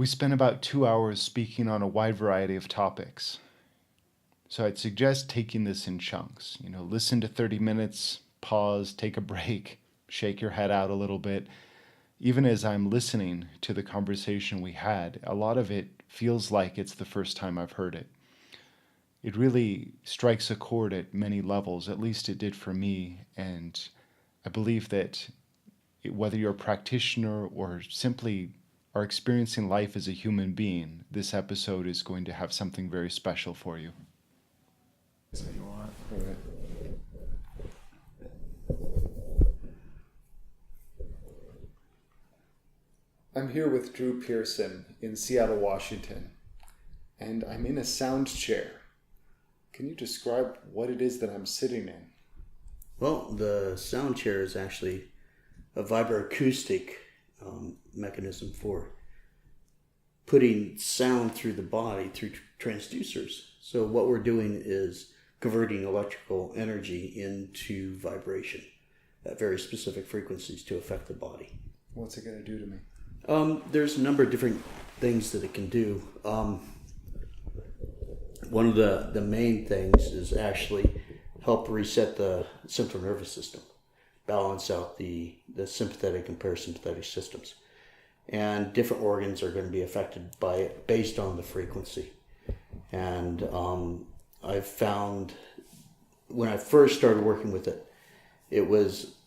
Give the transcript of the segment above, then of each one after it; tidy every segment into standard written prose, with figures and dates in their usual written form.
We spent about 2 hours speaking on a wide variety of topics. So I'd suggest taking this in chunks. Listen to 30 minutes, pause, take a break, shake your head out a little bit. Even as I'm listening to the conversation we had, a lot of it feels like it's the first time I've heard it. It really strikes a chord at many levels, at least it did for me, and I believe that whether you're a practitioner or simply are experiencing life as a human being, this episode is going to have something very special for you. So you want I'm here with Drew Pierson in Seattle, Washington, and I'm in a sound chair. Can you describe what it is that I'm sitting in? Well, the sound chair is actually a vibroacoustic mechanism for putting sound through the body through transducers. So what we're doing is converting electrical energy into vibration at very specific frequencies to affect the body. What's it going to do to me? There's a number of different things that it can do. One of the main things is actually help reset the central nervous system, balance out the sympathetic and parasympathetic systems. And different organs are going to be affected by it based on the frequency. And I've found when I first started working with it, it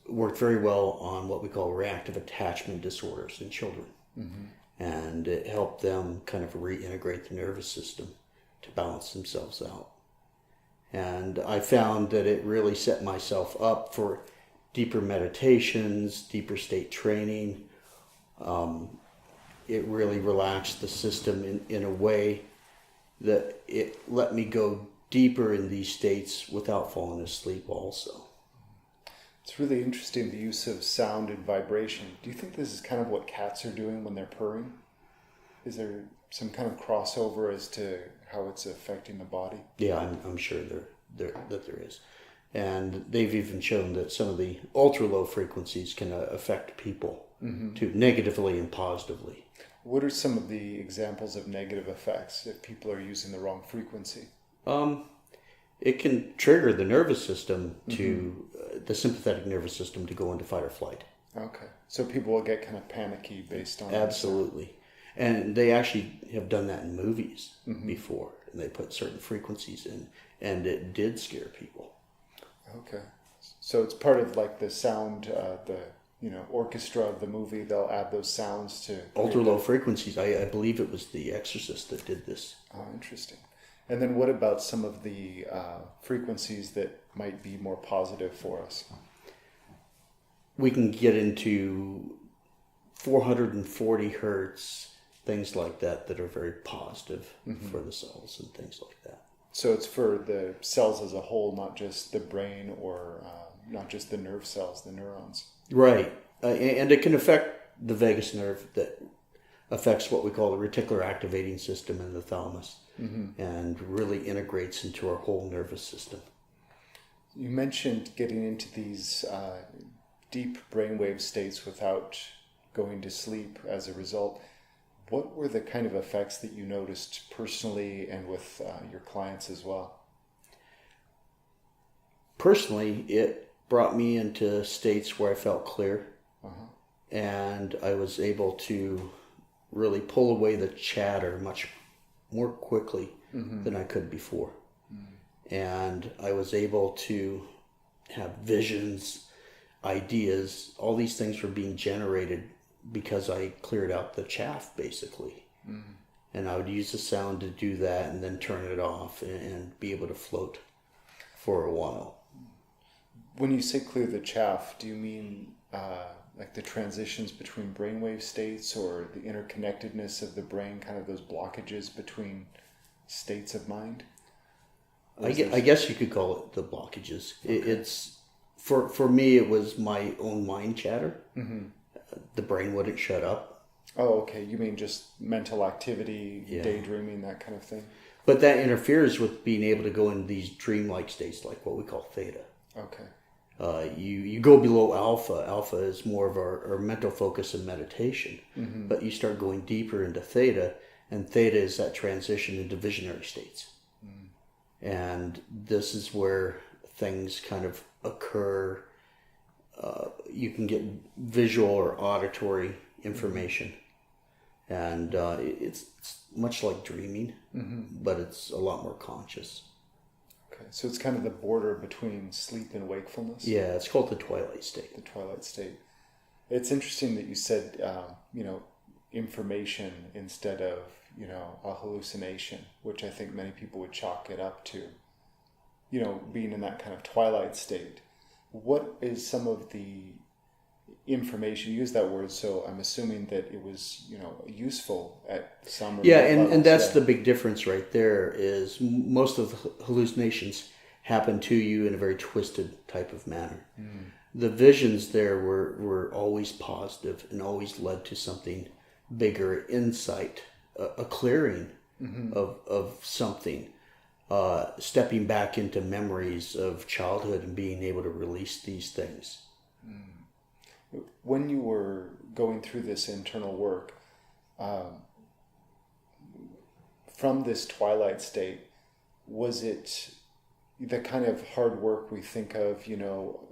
worked very well on what we call reactive attachment disorders in children. Mm-hmm. And it helped them kind of reintegrate the nervous system to balance themselves out. And I found that it really set myself up for deeper meditations, deeper state training. It really relaxed the system in a way that it let me go deeper in these states without falling asleep also. It's really interesting, the use of sound and vibration. Do you think this is kind of what cats are doing when they're purring? Is there some kind of crossover as to how it's affecting the body? Yeah, I'm sure that there is. And they've even shown that some of the ultra-low frequencies can affect people too, negatively and positively. What are some of the examples of negative effects if people are using the wrong frequency? It can trigger the nervous system to the sympathetic nervous system to go into fight or flight. Okay. So people will get kind of panicky based on Absolutely. And they actually have done that in movies before. And they put certain frequencies in, and it did scare people. Okay. So it's part of like the sound, the orchestra of the movie. They'll add those sounds to ultra low frequencies. I believe it was The Exorcist that did this. Oh, interesting. And then what about some of the frequencies that might be more positive for us? We can get into 440 hertz, things like that are very positive for the cells and things like that. So it's for the cells as a whole, not just the brain or not just the nerve cells, the neurons. Right. And it can affect the vagus nerve that affects what we call the reticular activating system in the thalamus and really integrates into our whole nervous system. You mentioned getting into these deep brainwave states without going to sleep as a result. What were the kind of effects that you noticed personally and with your clients as well? Personally, it brought me into states where I felt clear, and I was able to really pull away the chatter much more quickly than I could before. And I was able to have visions, ideas, all these things were being generated because I cleared out the chaff, basically. And I would use the sound to do that and then turn it off and be able to float for a while. When you say clear the chaff, do you mean like the transitions between brainwave states or the interconnectedness of the brain, kind of those blockages between states of mind? I guess you could call it the blockages. Okay. It's for me, it was my own mind chatter. The brain wouldn't shut up. Oh, okay. You mean just mental activity, daydreaming, that kind of thing? But that interferes with being able to go into these dreamlike states, like what we call theta. Okay. You go below alpha. Alpha is more of our mental focus and meditation. But you start going deeper into theta, and theta is that transition into visionary states. And this is where things kind of occur. You can get visual or auditory information. And it's much like dreaming, but it's a lot more conscious. Okay, so it's kind of the border between sleep and wakefulness? Yeah, it's called the twilight state. The twilight state. It's interesting that you said, information instead of, a hallucination, which I think many people would chalk it up to, being in that kind of twilight state. What is some of the information? You use that word, so I'm assuming that it was, useful at some. Yeah, and that's the big difference right there. Is most of the hallucinations happen to you in a very twisted type of manner. The visions there were always positive and always led to something bigger, insight, a clearing of something, stepping back into memories of childhood and being able to release these things. When you were going through this internal work, from this twilight state, was it the kind of hard work we think of,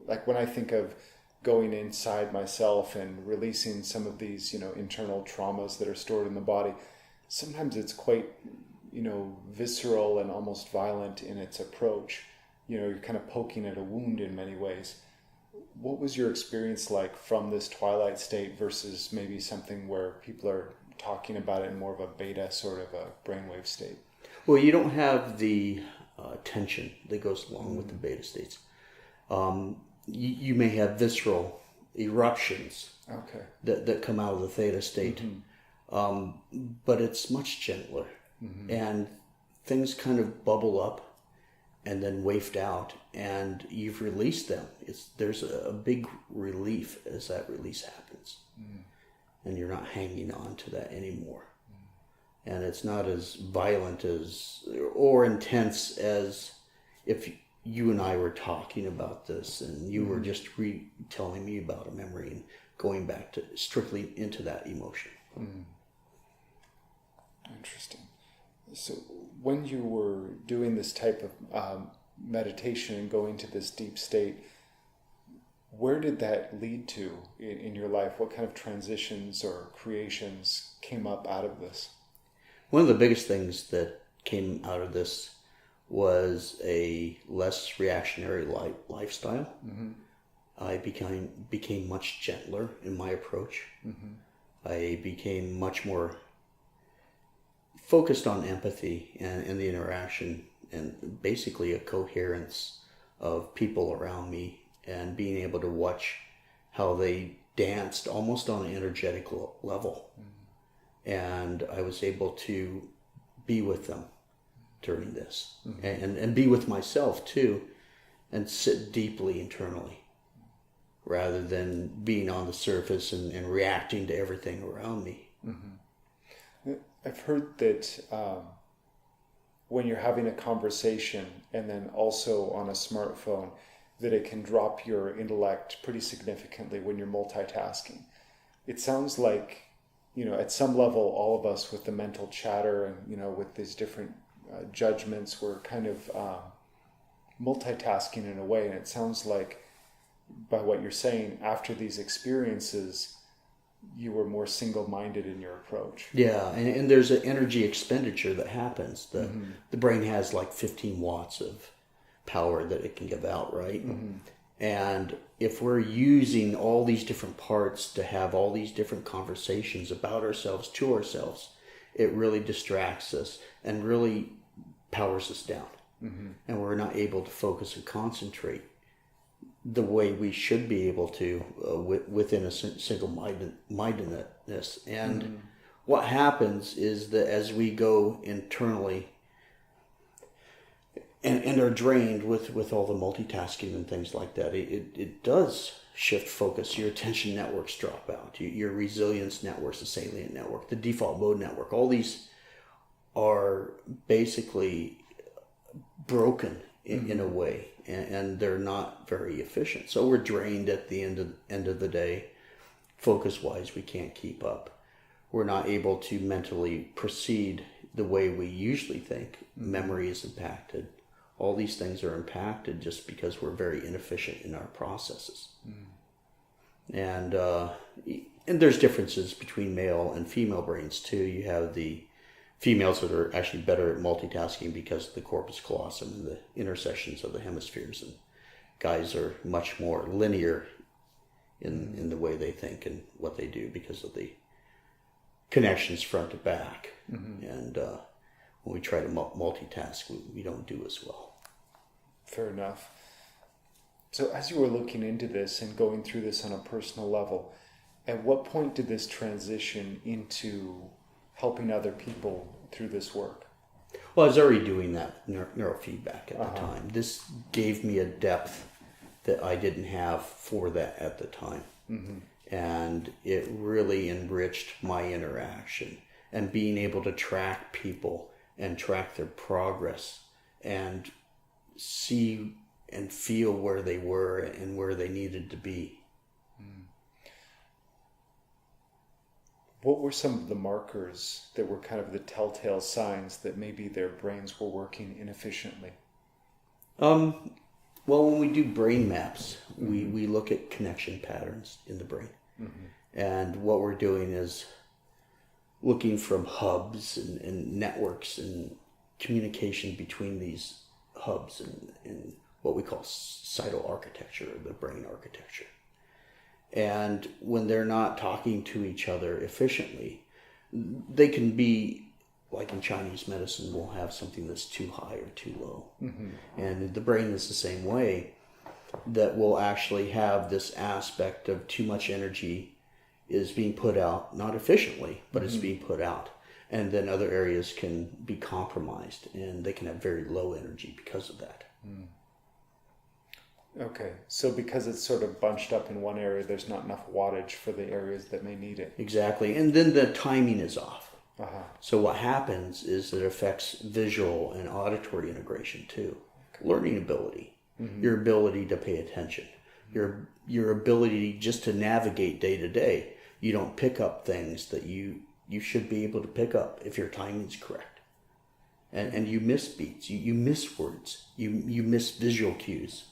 like when I think of going inside myself and releasing some of these, internal traumas that are stored in the body, sometimes it's quite, visceral and almost violent in its approach. You're kind of poking at a wound in many ways. What was your experience like from this twilight state versus maybe something where people are talking about it in more of a beta sort of a brainwave state? Well, you don't have the tension that goes along with the beta states. You may have visceral eruptions that come out of the theta state, but it's much gentler, and things kind of bubble up and then wafted out, and you've released them. There's a big relief as that release happens, and you're not hanging on to that anymore. And it's not as violent as or intense as if you and I were talking about this, and you were just telling me about a memory and going back to strictly into that emotion. Interesting. So when you were doing this type of meditation and going to this deep state, where did that lead to in your life? What kind of transitions or creations came up out of this? One of the biggest things that came out of this was a less reactionary lifestyle. I became much gentler in my approach. I became much more focused on empathy and the interaction and basically a coherence of people around me, and being able to watch how they danced almost on an energetic level. And I was able to be with them during this, and be with myself too, and sit deeply internally rather than being on the surface and reacting to everything around me. I've heard that when you're having a conversation and then also on a smartphone, that it can drop your intellect pretty significantly when you're multitasking. It sounds like, at some level, all of us with the mental chatter and, with these different judgments, we're kind of multitasking in a way. And it sounds like, by what you're saying, after these experiences, you were more single-minded in your approach. Yeah, and there's an energy expenditure that happens. The brain has like 15 watts of power that it can give out, right? And if we're using all these different parts to have all these different conversations about ourselves to ourselves, it really distracts us and really powers us down. And we're not able to focus and concentrate the way we should be able to within a single-mindedness. And what happens is that as we go internally and are drained with all the multitasking and things like that, it does shift focus. Your attention networks drop out. Your resilience networks, the salient network, the default mode network, all these are basically broken in a way. and they're not very efficient. So we're drained at the end of the day. Focus-wise, we can't keep up. We're not able to mentally proceed the way we usually think. Memory is impacted. All these things are impacted just because we're very inefficient in our processes. And there's differences between male and female brains too. You have the females that are actually better at multitasking because of the corpus callosum and the intersections of the hemispheres, and guys are much more linear in the way they think and what they do because of the connections front to back. And when we try to multitask, we don't do as well. Fair enough. So as you were looking into this and going through this on a personal level, at what point did this transition into helping other people through this work? Well, I was already doing that neurofeedback at the time. This gave me a depth that I didn't have for that at the time. And it really enriched my interaction, and being able to track people and track their progress and see and feel where they were and where they needed to be. What were some of the markers that were kind of the telltale signs that maybe their brains were working inefficiently? Well, when we do brain maps, we look at connection patterns in the brain. And what we're doing is looking from hubs and networks and communication between these hubs and what we call cytoarchitecture, the brain architecture. And when they're not talking to each other efficiently, they can be, like in Chinese medicine, we'll have something that's too high or too low. And the brain is the same way, that will actually have this aspect of too much energy is being put out, not efficiently, but it's being put out. And then other areas can be compromised, and they can have very low energy because of that. Okay, so because it's sort of bunched up in one area, there's not enough wattage for the areas that may need it. Exactly, and then the timing is off. So what happens is it affects visual and auditory integration too. Learning ability, your ability to pay attention, your ability just to navigate day to day. You don't pick up things that you should be able to pick up if your timing's correct. And you miss beats, you miss words, you miss visual cues.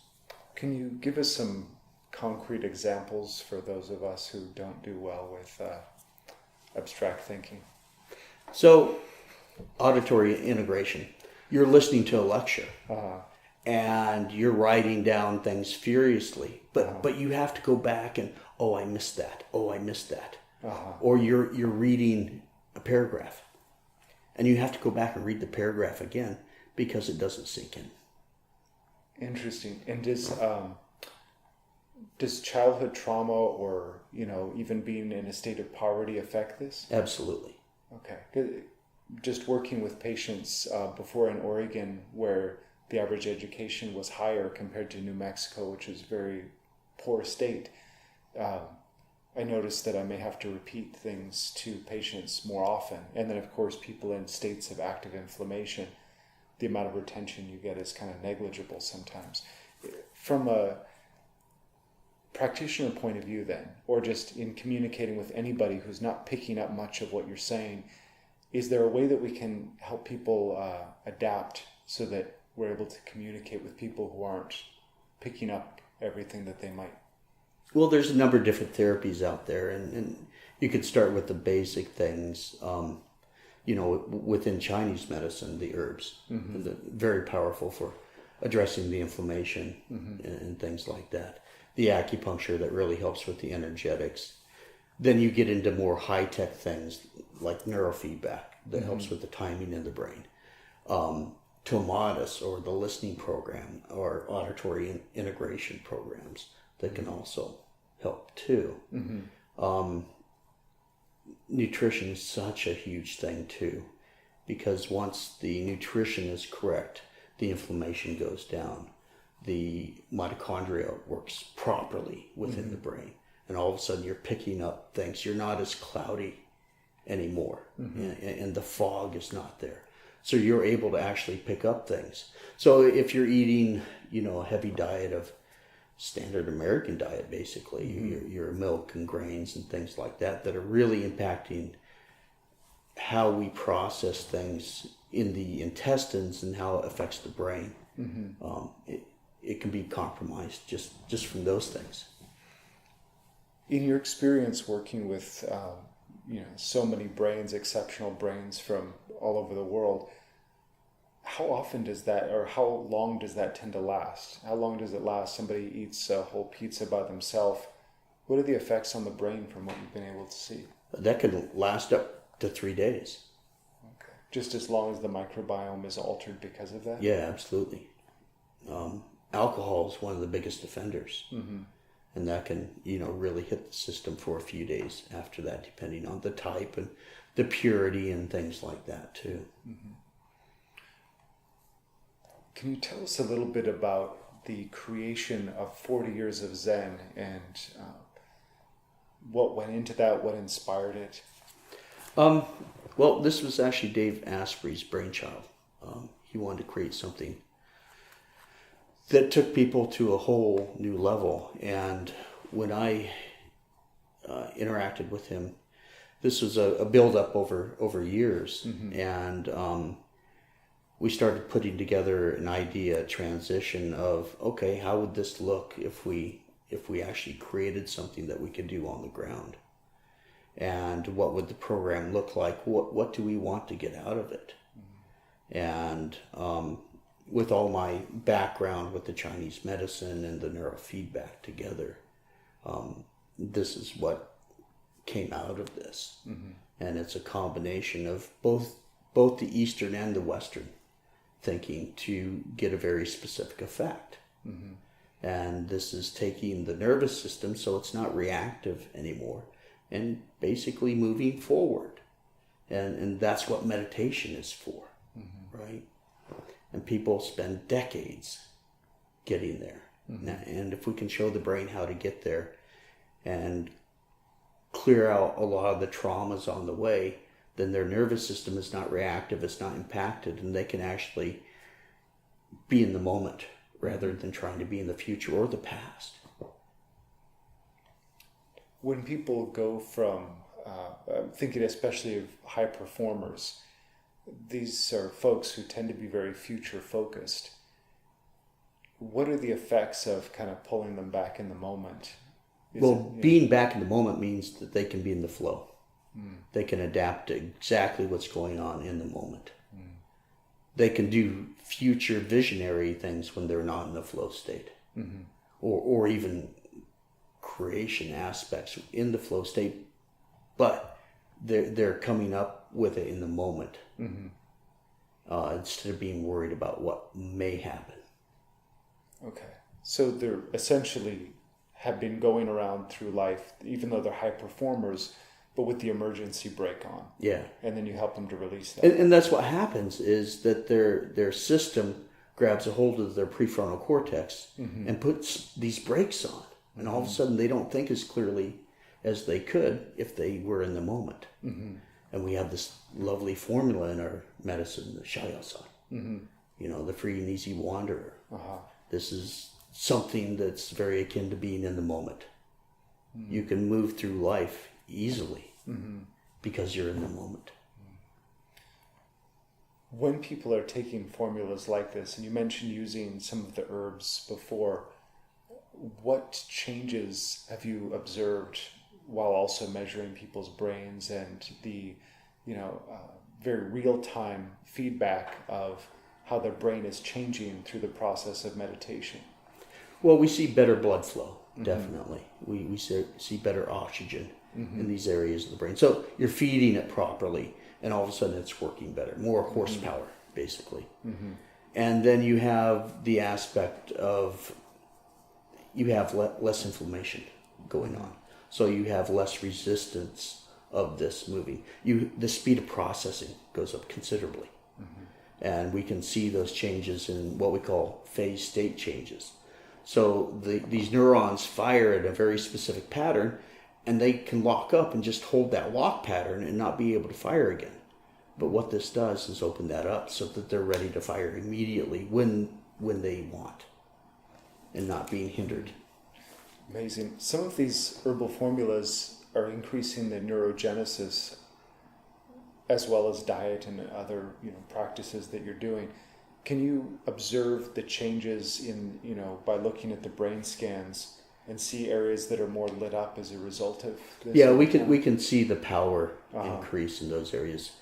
Can you give us some concrete examples for those of us who don't do well with abstract thinking? So, auditory integration. You're listening to a lecture, and you're writing down things furiously, but you have to go back and, oh, I missed that. Oh, I missed that. Or you're reading a paragraph, and you have to go back and read the paragraph again because it doesn't sink in. Interesting. And does childhood trauma or, even being in a state of poverty affect this? Absolutely. Okay. Just working with patients before in Oregon, where the average education was higher compared to New Mexico, which is a very poor state, I noticed that I may have to repeat things to patients more often. And then, of course, people in states of active inflammation, the amount of retention you get is kind of negligible sometimes. From a practitioner point of view then, or just in communicating with anybody who's not picking up much of what you're saying, is there a way that we can help people adapt so that we're able to communicate with people who aren't picking up everything that they might? Well, there's a number of different therapies out there, and you could start with the basic things. Within Chinese medicine, the herbs, very powerful for addressing the inflammation and things like that. The acupuncture that really helps with the energetics. Then you get into more high-tech things like neurofeedback that helps with the timing in the brain. Tomatis, or the listening program, or auditory integration programs that can also help too. Nutrition is such a huge thing too, because once the nutrition is correct, the inflammation goes down. The mitochondria works properly within the brain, and all of a sudden you're picking up things. You're not as cloudy anymore, and the fog is not there. So you're able to actually pick up things. So if you're eating, a heavy diet of standard American diet, basically, your milk and grains and things like that are really impacting how we process things in the intestines and how it affects the brain. It can be compromised just from those things. In your experience working with so many brains, exceptional brains from all over the world, how often does that, or how long does that tend to last? How long does it last? Somebody eats a whole pizza by themselves. What are the effects on the brain from what you've been able to see? That could last up to 3 days. Okay. Just as long as the microbiome is altered because of that? Yeah, absolutely. Alcohol is one of the biggest offenders. And that can, really hit the system for a few days after that, depending on the type and the purity and things like that too. Can you tell us a little bit about the creation of 40 Years of Zen and what went into that, what inspired it? Well, this was actually Dave Asprey's brainchild. He wanted to create something that took people to a whole new level. And when I interacted with him, this was a build-up over years. And we started putting together an idea transition of, okay, how would this look if we actually created something that we could do on the ground? And what would the program look like? What do we want to get out of it? And with all my background with the Chinese medicine and the neurofeedback together, this is what came out of this. And it's a combination of both the Eastern and the Western thinking to get a very specific effect. And this is taking the nervous system so it's not reactive anymore and basically moving forward. And that's what meditation is for, right? And people spend decades getting there. And if we can show the brain how to get there and clear out a lot of the traumas on the way, then their nervous system is not reactive, it's not impacted, and they can actually be in the moment rather than trying to be in the future or the past. When people go from, I'm thinking especially of high performers, these are folks who tend to be very future focused. What are the effects of kind of pulling them back in the moment? Being back in the moment means that they can be in the flow. They can adapt to exactly what's going on in the moment. They can do future visionary things when they're not in the flow state. Or even creation aspects in the flow state, but they're coming up with it in the moment. Instead of being worried about what may happen. Okay. So they're essentially have been going around through life, even though they're high performers, but with the emergency brake on. Yeah. And then you help them to release that. And that's what happens is that their system grabs a hold of their prefrontal cortex and puts these brakes on. And all of a sudden they don't think as clearly as they could if they were in the moment. And we have this lovely formula in our medicine, the Shayasan. The free and easy wanderer. This is something that's very akin to being in the moment. You can move through life easily because you're in the moment. When people are taking formulas like this, and you mentioned using some of the herbs before, what changes have you observed while also measuring people's brains and the very real-time feedback of how their brain is changing through the process of meditation? Well, we see better blood flow, definitely. We see better oxygen in these areas of the brain. So you're feeding it properly, and all of a sudden it's working better. More horsepower, basically. And then you have the aspect of you have less inflammation going on. So you have less resistance of this moving. The speed of processing goes up considerably. And we can see those changes in what we call phase state changes. So these neurons fire at a very specific pattern, and they can lock up and just hold that lock pattern and not be able to fire again. But what this does is open that up so that they're ready to fire immediately when they want and not being hindered. Amazing. Some of these herbal formulas are increasing the neurogenesis as well as diet and other practices that you're doing. Can you observe the changes in by looking at the brain scans and see areas that are more lit up as a result of this? Yeah, we can see the power increase in those areas.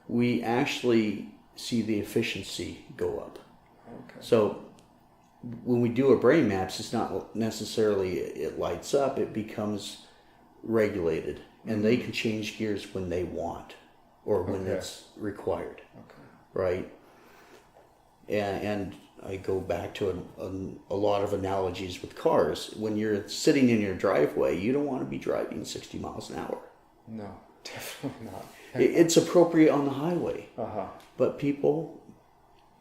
We actually see the efficiency go up. Okay. So when we do a brain maps, it's not necessarily it lights up, it becomes regulated. And they can change gears when they want or when it's required. Okay. Right? And I go back to a lot of analogies with cars. When you're sitting in your driveway, you don't want to be driving 60 miles an hour. No, definitely not. It's appropriate on the highway. But people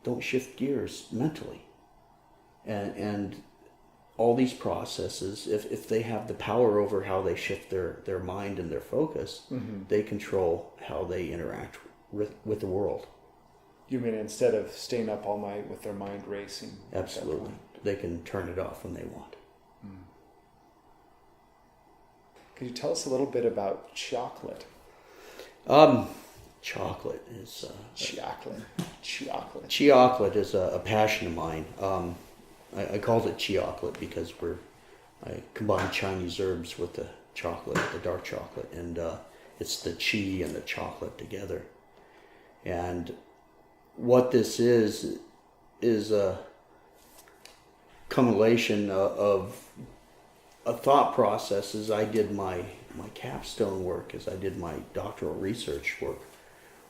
don't shift gears mentally. And all these processes, if they have the power over how they shift their mind and their focus, they control how they interact with the world. You mean instead of staying up all night with their mind racing? Absolutely. They can turn it off when they want. Could you tell us a little bit about chocolate? Chocolate is... Chocolate is a passion of mine. I called it chocolate because I combine Chinese herbs with the chocolate, the dark chocolate, and it's the chi and the chocolate together. And what this is a culmination of a thought process as I did my capstone work, as I did my doctoral research work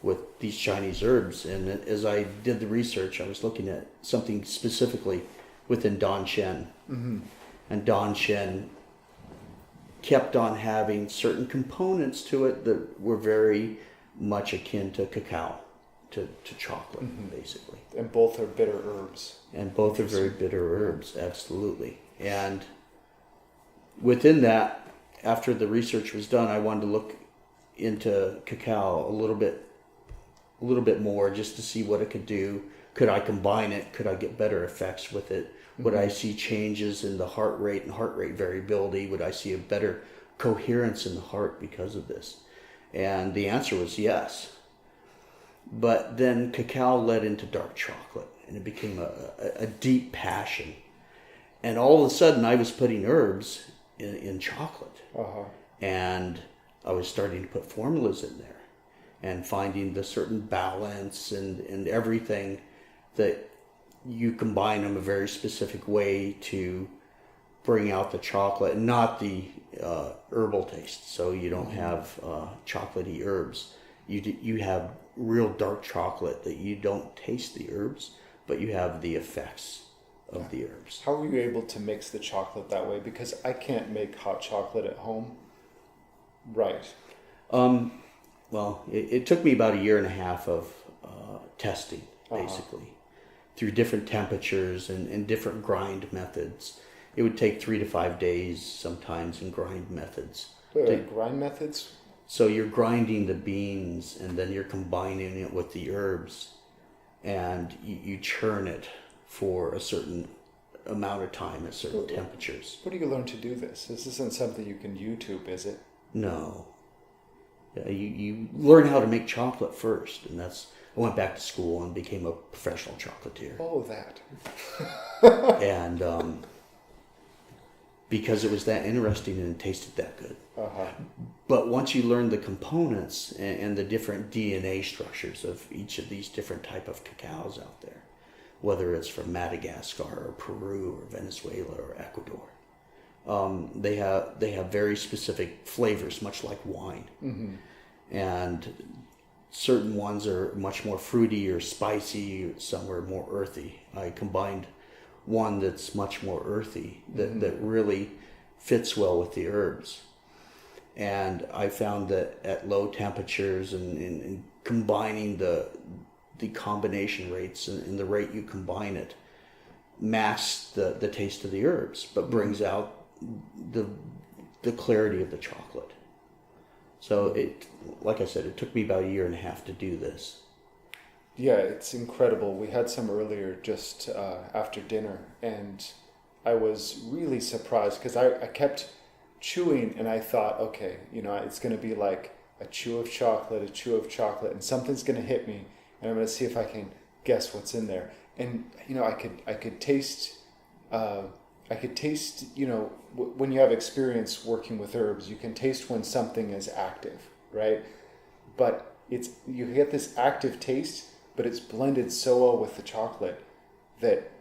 with these Chinese herbs. And as I did the research, I was looking at something specifically within Dan Shen. And Dan Shen kept on having certain components to it that were very much akin to cacao, to chocolate, basically. And both are bitter herbs. And both are very bitter herbs, absolutely. And within that, after the research was done, I wanted to look into cacao a little bit more just to see what it could do. Could I combine it? Could I get better effects with it? Would I see changes in the heart rate and heart rate variability? Would I see a better coherence in the heart because of this? And the answer was yes. But then cacao led into dark chocolate, and it became a deep passion. And all of a sudden, I was putting herbs in chocolate. And I was starting to put formulas in there and finding the certain balance and everything that you combine them a very specific way to bring out the chocolate, not the herbal taste. So you don't have chocolatey herbs. You have real dark chocolate that you don't taste the herbs, but you have the effects of the herbs. How were you able to mix the chocolate that way? Because I can't make hot chocolate at home. Right. Well, it took me about 1.5 years of testing, basically, through different temperatures and different grind methods. It would take 3 to 5 days sometimes in grind methods. Grind methods? So you're grinding the beans and then you're combining it with the herbs, and you churn it for a certain amount of time at certain temperatures. Where do you learn to do this? This isn't something you can YouTube, is it? No. You learn how to make chocolate first, and I went back to school and became a professional chocolatier. Oh, that. And because it was that interesting and it tasted that good. But once you learn the components and the different DNA structures of each of these different type of cacaos out there, whether it's from Madagascar or Peru or Venezuela or Ecuador, they have very specific flavors, much like wine. And certain ones are much more fruity or spicy, some are more earthy. I combined one that's much more earthy, that really fits well with the herbs. And I found that at low temperatures and combining the combination rates and the rate you combine it masks the taste of the herbs, but brings out the clarity of the chocolate. So it, like I said, it took me about a year and a half to do this. Yeah, it's incredible. We had some earlier just after dinner, and I was really surprised because I kept chewing and I thought, okay, it's going to be like a chew of chocolate, and something's going to hit me, and I'm going to see if I can guess what's in there. And I could taste. I could taste, when you have experience working with herbs, you can taste when something is active, right? But you get this active taste, but it's blended so well with the chocolate that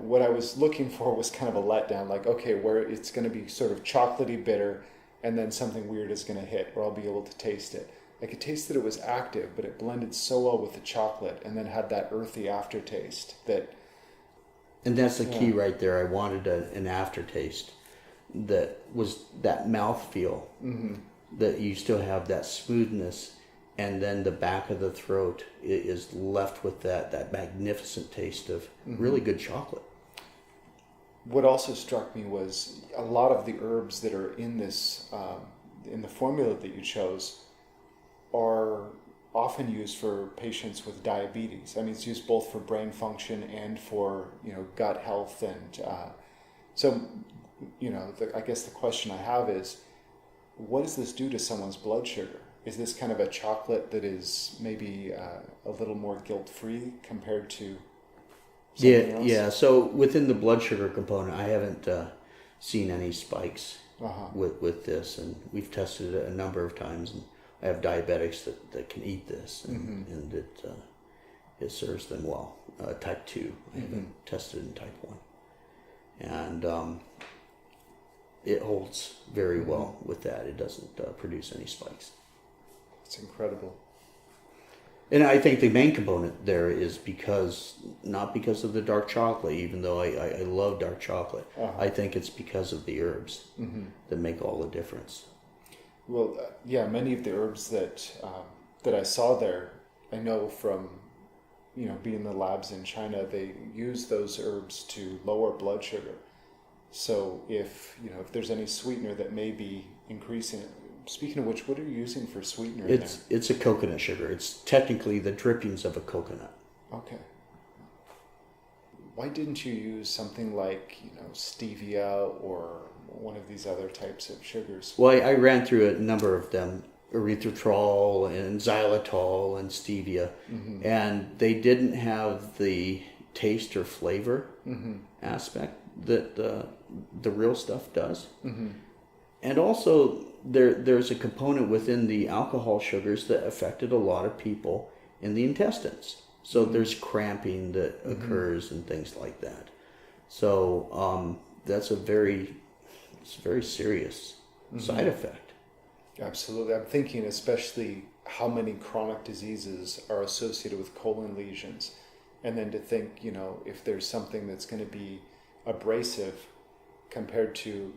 what I was looking for was kind of a letdown, like, okay, where it's going to be sort of chocolatey bitter, and then something weird is going to hit, where I'll be able to taste it. I could taste that it was active, but it blended so well with the chocolate, and then had that earthy aftertaste that. And that's the key right there. I wanted an aftertaste that was that mouthfeel, that you still have that smoothness, and then the back of the throat is left with that magnificent taste of really good chocolate. What also struck me was a lot of the herbs that are in this, in the formula that you chose, are often used for patients with diabetes. I mean, it's used both for brain function and for gut health, and so I guess the question I have is, what does this do to someone's blood sugar? Is this kind of a chocolate that is maybe a little more guilt-free compared to something else? Yeah. So within the blood sugar component, I haven't seen any spikes with this, and we've tested it a number of times, and I have diabetics that can eat this, and it serves them well. Type 2, I haven't tested in type 1. And it holds very well with that. It doesn't produce any spikes. It's incredible. And I think the main component there is not because of the dark chocolate, even though I love dark chocolate. I think it's because of the herbs that make all the difference. Well, many of the herbs that I saw there, I know from being in the labs in China, they use those herbs to lower blood sugar. So if there's any sweetener that may be increasing it. Speaking of which, what are you using for sweetener? It's a coconut sugar. It's technically the drippings of a coconut. Okay. Why didn't you use something like stevia or one of these other types of sugars? Well, I ran through a number of them, erythritol and xylitol and stevia, and they didn't have the taste or flavor aspect that the real stuff does. And also, there's a component within the alcohol sugars that affected a lot of people in the intestines. So there's cramping that occurs and things like that. So that's a very serious side effect. Absolutely. I'm thinking especially how many chronic diseases are associated with colon lesions. And then to think, if there's something that's going to be abrasive compared to,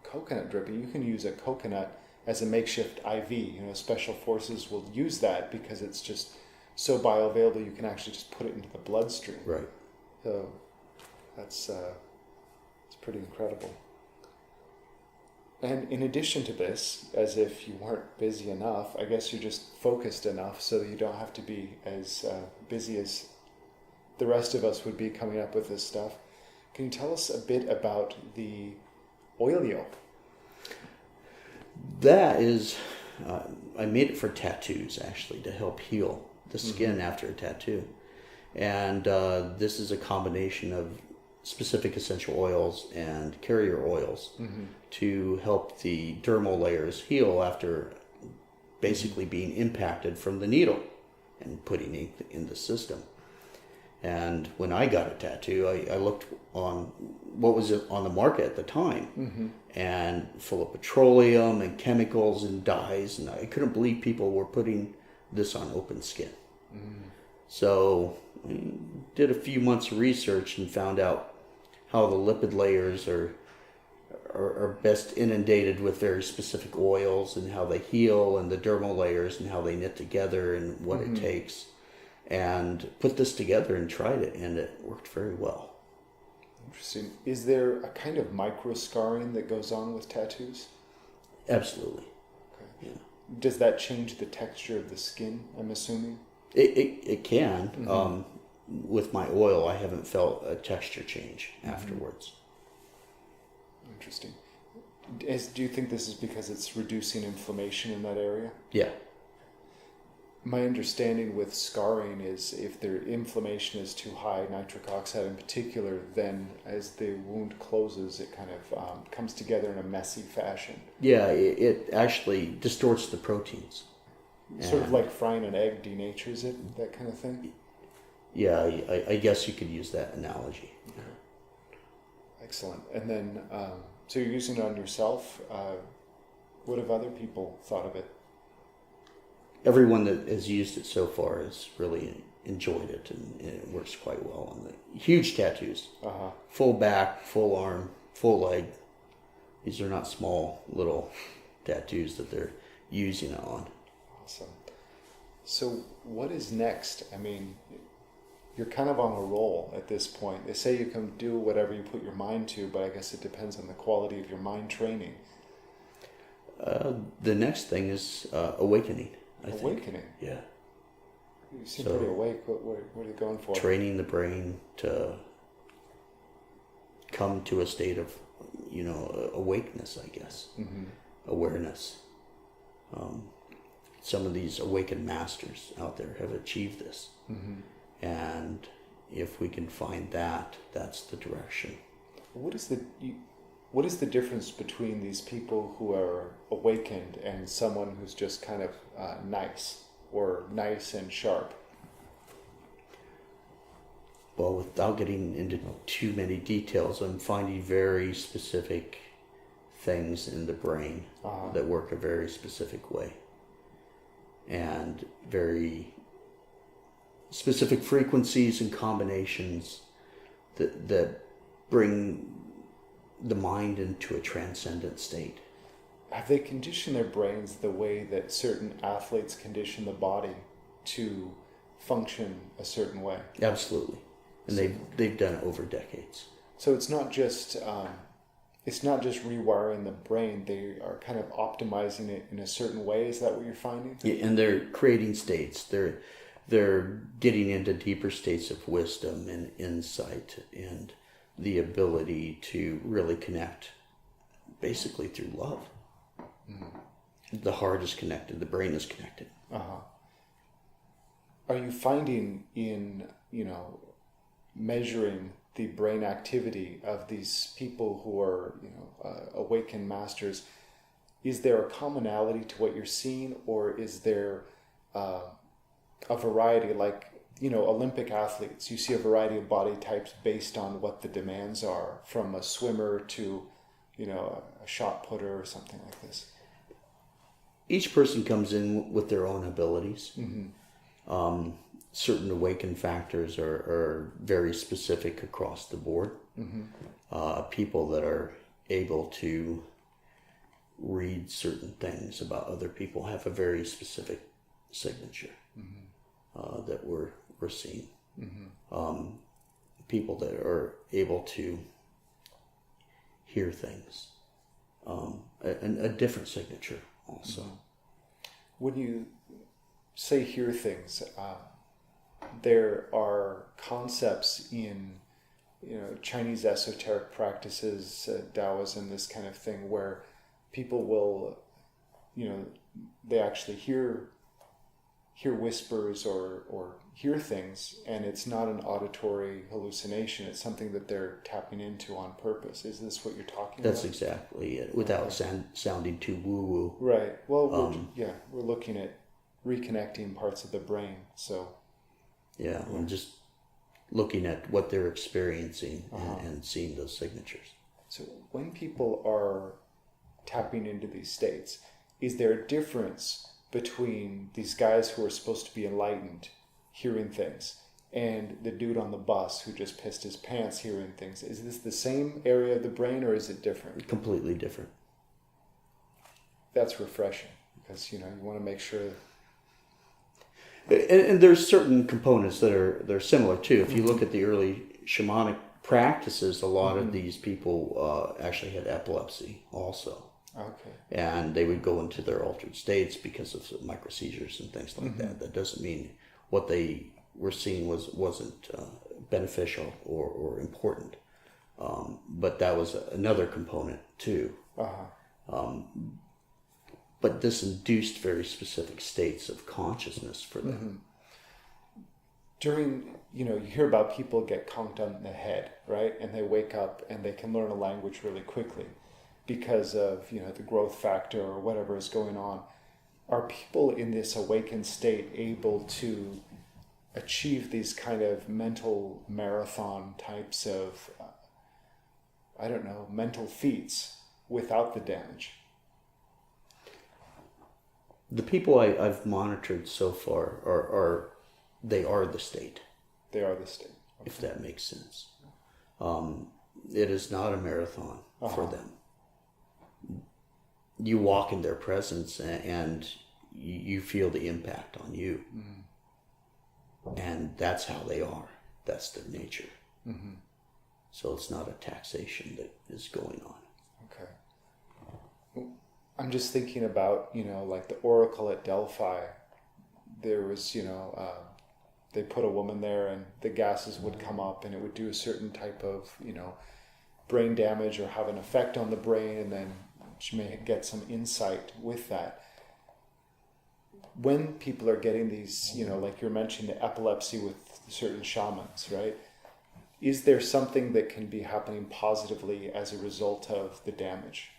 coconut dripping. You can use a coconut as a makeshift IV. Special forces will use that because it's just so bioavailable. You can actually just put it into the bloodstream. Right. So that's it's pretty incredible. And in addition to this, as if you weren't busy enough, I guess you're just focused enough so that you don't have to be as busy as the rest of us would be coming up with this stuff. Can you tell us a bit about the oilio? That is, I made it for tattoos, actually, to help heal the skin after a tattoo. And this is a combination of specific essential oils and carrier oils to help the dermal layers heal after basically being impacted from the needle and putting ink in the system. And when I got a tattoo, I looked on what was on the market at the time, and full of petroleum and chemicals and dyes, and I couldn't believe people were putting this on open skin. So I did a few months of research and found out how the lipid layers are best inundated with very specific oils, and how they heal, and the dermal layers and how they knit together and what it takes. And put this together and tried it, and it worked very well. Interesting. Is there a kind of micro scarring that goes on with tattoos? Absolutely. Okay. Yeah. Does that change the texture of the skin, I'm assuming? It can. With my oil, I haven't felt a texture change afterwards. Interesting. Do you think this is because it's reducing inflammation in that area? Yeah. My understanding with scarring is if the inflammation is too high, nitric oxide in particular, then as the wound closes, it kind of comes together in a messy fashion. Yeah, it actually distorts the proteins. Sort of like frying an egg denatures it, that kind of thing? Yeah, I guess you could use that analogy. Okay. Excellent. And then, so you're using it on yourself. What have other people thought of it? Everyone that has used it so far has really enjoyed it, and it works quite well on the huge tattoos. Full back, full arm, full leg. These are not small little tattoos that they're using it on. Awesome. So what is next? I mean, you're kind of on a roll at this point. They say you can do whatever you put your mind to, but I guess it depends on the quality of your mind training. The next thing is awakening. I think. Awakening? Yeah. You seem pretty awake. What are you going for? Training the brain to come to a state of, awakeness, I guess. Awareness. Some of these awakened masters out there have achieved this. And if we can find that, that's the direction. What is the difference between these people who are awakened and someone who's just kind of nice or nice and sharp? Well, without getting into too many details, I'm finding very specific things in the brain that work a very specific way. And very specific frequencies and combinations that bring the mind into a transcendent state. Have they conditioned their brains the way that certain athletes condition the body to function a certain way? Absolutely. And they've done it over decades. So it's not just rewiring the brain. They are kind of optimizing it in a certain way. Is that what you're finding? Yeah, and they're creating states. They're getting into deeper states of wisdom and insight and the ability to really connect basically through love. The heart is connected, the brain is connected. Are you finding in, measuring the brain activity of these people who are, awakened masters, is there a commonality to what you're seeing, or is there a variety, like, Olympic athletes, you see a variety of body types based on what the demands are, from a swimmer to, a shot putter or something like this? Each person comes in with their own abilities. Certain awakened factors are very specific across the board. People that are able to read certain things about other people have a very specific signature that we're seeing. People that are able to hear things, a different signature also. When you say hear things, there are concepts in Chinese esoteric practices, Taoism, this kind of thing, where people will, they actually hear whispers or hear things, and it's not an auditory hallucination. It's something that they're tapping into on purpose. Is this what you're talking about? That's exactly it, without sounding too woo-woo. Right. Well, we're looking at reconnecting parts of the brain, so... Yeah, I'm just looking at what they're experiencing and seeing those signatures. So when people are tapping into these states, is there a difference between these guys who are supposed to be enlightened, hearing things, and the dude on the bus who just pissed his pants hearing things? Is this the same area of the brain, or is it different? Completely different. That's refreshing, because, you want to make sure... And there's certain components that are similar too. If you look at the early shamanic practices, a lot of these people actually had epilepsy also. Okay. And they would go into their altered states because of micro seizures and things like that. That doesn't mean what they were seeing wasn't beneficial or important. But that was another component too. But this induced very specific states of consciousness for them. During, you hear about people get conked on the head, right? And they wake up and they can learn a language really quickly because of, the growth factor or whatever is going on. Are people in this awakened state able to achieve these kind of mental marathon types of, mental feats without the damage? The people I've monitored so far are they are the state. They are the state. Okay. If that makes sense. It is not a marathon for them. You walk in their presence and you feel the impact on you. And that's how they are. That's their nature. So it's not a taxation that is going on. Okay. I'm just thinking about, like the Oracle at Delphi. There was, they put a woman there and the gases would come up and it would do a certain type of, brain damage or have an effect on the brain, and then she may get some insight with that. When people are getting these, like you're mentioning the epilepsy with certain shamans, right? Is there something that can be happening positively as a result of the damage?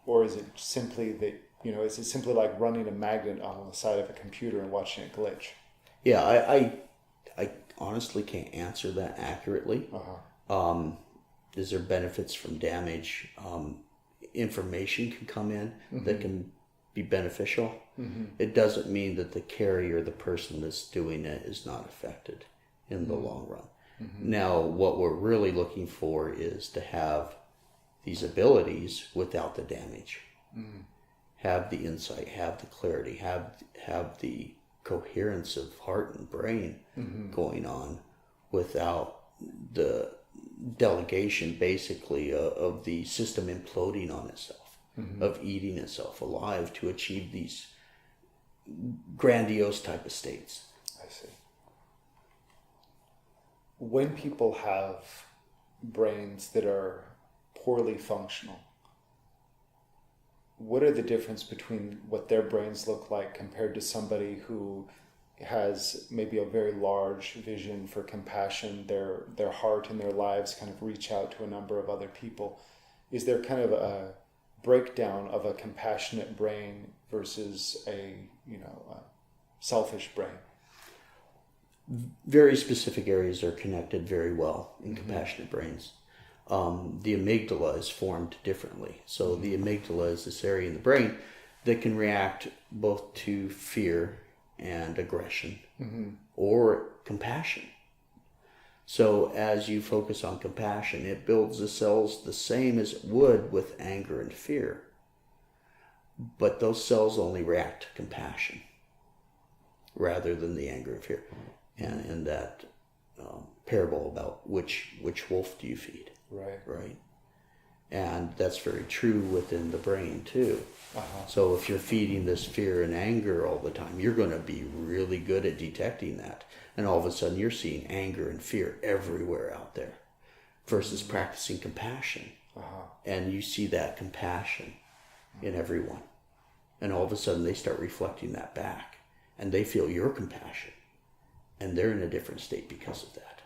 Or is it simply that, is it simply like running a magnet on the side of a computer and watching it glitch? Yeah, I honestly can't answer that accurately. Is there benefits from damage? Information can come in that can be beneficial. It doesn't mean that the carrier, the person that's doing it, is not affected in the long run. Now, what we're really looking for is to have these abilities without the damage. Have the insight, have the clarity, have the coherence of heart and brain going on without the delegation, basically, of the system imploding on itself, of eating itself alive to achieve these grandiose type of states. I see. When people have brains that are poorly functional, what are the difference between what their brains look like compared to somebody who has maybe a very large vision for compassion, their heart and their lives kind of reach out to a number of other people? Is there kind of a breakdown of a compassionate brain versus a selfish brain? Very specific areas are connected very well in compassionate brains. The amygdala is formed differently. So the amygdala is this area in the brain that can react both to fear and aggression or compassion. So as you focus on compassion, it builds the cells the same as it would with anger and fear. But those cells only react to compassion rather than the anger and fear. And in that parable about which wolf do you feed? Right. And that's very true within the brain too. So if you're feeding this fear and anger all the time, you're going to be really good at detecting that. And all of a sudden you're seeing anger and fear everywhere out there versus practicing compassion. And you see that compassion in everyone. And all of a sudden they start reflecting that back and they feel your compassion. And they're in a different state because of that.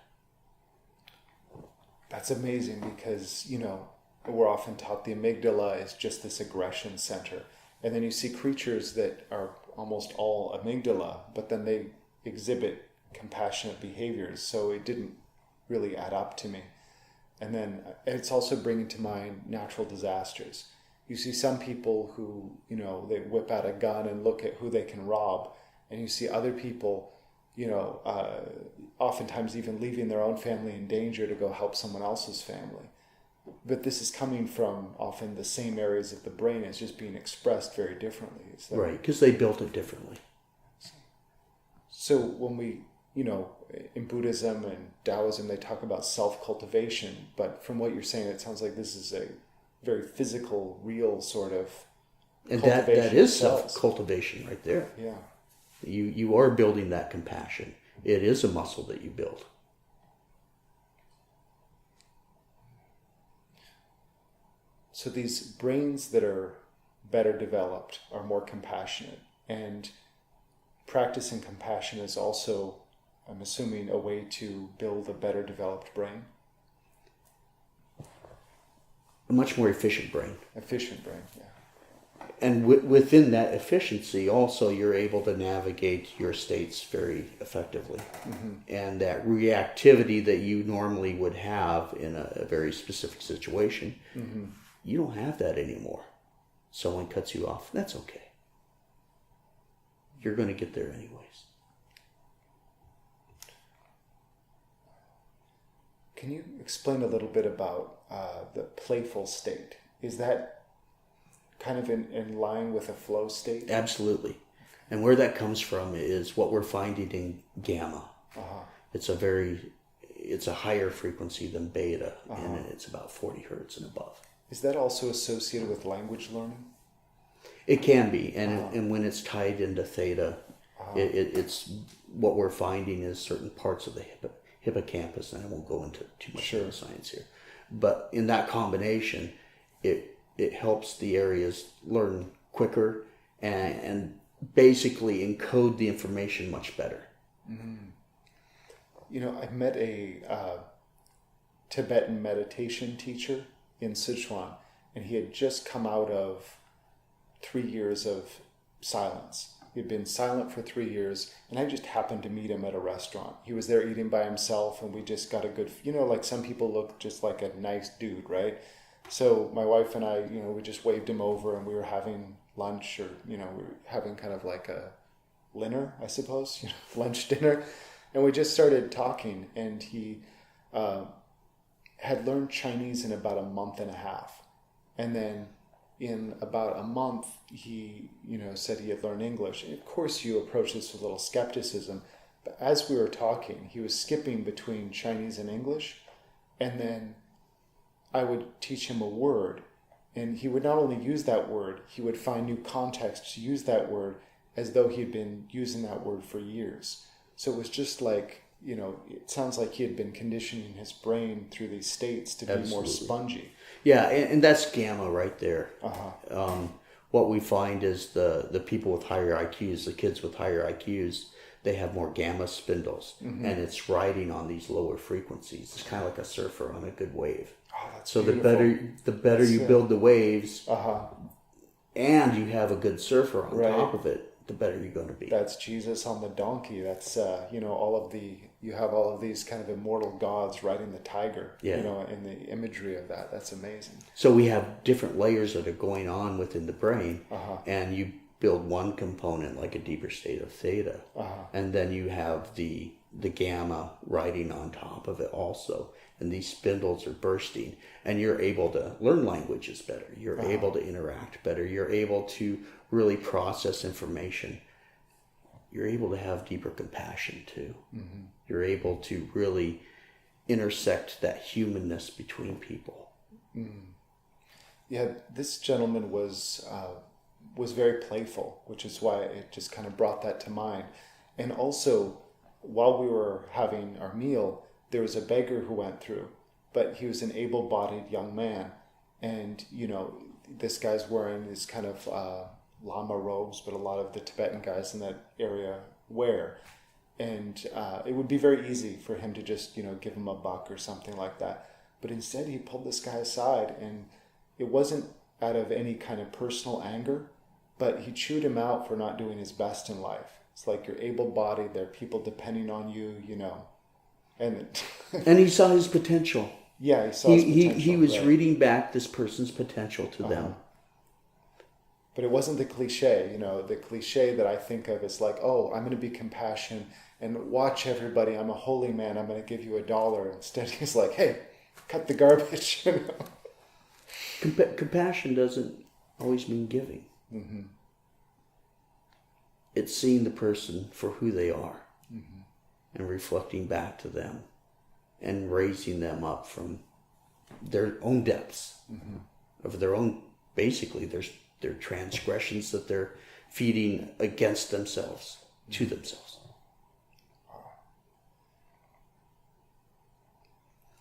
That's amazing because, we're often taught the amygdala is just this aggression center. And then you see creatures that are almost all amygdala, but then they exhibit compassionate behaviors. So it didn't really add up to me. And then it's also bringing to mind natural disasters. You see some people who, they whip out a gun and look at who they can rob. And you see other people, oftentimes even leaving their own family in danger to go help someone else's family. But this is coming from often the same areas of the brain. It's just being expressed very differently. Right, because they built it differently. So when we, in Buddhism and Taoism, they talk about self-cultivation. But from what you're saying, it sounds like this is a very physical, real sort of And cultivation that is of cells. self-cultivation right there. Yeah. You are building that compassion. It is a muscle that you build. So these brains that are better developed are more compassionate, and practicing compassion is also, I'm assuming, a way to build a better developed brain. A much more efficient brain. Efficient brain, yeah. And within that efficiency, also, you're able to navigate your states very effectively. Mm-hmm. And that reactivity that you normally would have in a very specific situation, mm-hmm. you don't have that anymore. Someone cuts you off, that's okay. You're going to get there anyways. Can you explain a little bit about the playful state? Is that kind of in line with a flow state? Absolutely. And where that comes from is what we're finding in gamma. Uh-huh. It's a higher frequency than beta, uh-huh. and it's about 40 hertz and above. Is that also associated with language learning? It can be, and when it's tied into theta, it's what we're finding is certain parts of the hippocampus, and I won't go into too much of the science here, but in that combination, it helps the areas learn quicker and basically encode the information much better. Mm. You know, I met a Tibetan meditation teacher in Sichuan, and he had just come out of 3 years of silence. He'd been silent for 3 years, and I just happened to meet him at a restaurant. He was there eating by himself, and we just got a good, like some people look just like a nice dude, right? So my wife and I, we just waved him over, and we were having lunch, or, we were having kind of like a dinner, I suppose, lunch, dinner. And we just started talking, and he had learned Chinese in about a month and a half. And then in about a month, he, said he had learned English. And of course, you approach this with a little skepticism. But as we were talking, he was skipping between Chinese and English. And then I would teach him a word. And he would not only use that word, he would find new context to use that word as though he had been using that word for years. So it was just like, it sounds like he had been conditioning his brain through these states to be more spongy. Yeah, and that's gamma right there. Uh-huh. What we find is the people with higher IQs, the kids with higher IQs, they have more gamma spindles, mm-hmm. and it's riding on these lower frequencies. It's kind of like a surfer on a good wave. Oh, that's so beautiful. the better you build the waves, uh-huh. and you have a good surfer on top of it, the better you're going to be. That's Jesus on the donkey. That's you have all of these kind of immortal gods riding the tiger. In the imagery of that. That's amazing. So we have different layers that are going on within the brain, uh-huh. and you build one component like a deeper state of theta, uh-huh. and then you have the gamma riding on top of it also, and these spindles are bursting, and you're able to learn languages better. You're uh-huh. able to interact better. You're able to really process information. You're able to have deeper compassion too. Mm-hmm. You're able to really intersect that humanness between people. Mm. Yeah, this gentleman was very playful, which is why it just kind of brought that to mind. And also, while we were having our meal, there was a beggar who went through, but he was an able-bodied young man. And, this guy's wearing these kind of lama robes, but a lot of the Tibetan guys in that area wear. And it would be very easy for him to just, give him a buck or something like that. But instead, he pulled this guy aside, and it wasn't out of any kind of personal anger, but he chewed him out for not doing his best in life. It's like you're able-bodied, there are people depending on you, And and he saw his potential. Yeah, he saw his potential. He was reading back this person's potential to them. But it wasn't the cliche, the cliche that I think of is like, oh, I'm going to be compassionate and watch everybody. I'm a holy man. I'm going to give you $1. Instead, he's like, hey, cut the garbage. Compassion doesn't always mean giving. Mm-hmm. It's seeing the person for who they are, mm-hmm. and reflecting back to them and raising them up from their own depths. Mm-hmm. of their own. Basically, their transgressions that they're feeding against themselves, to themselves.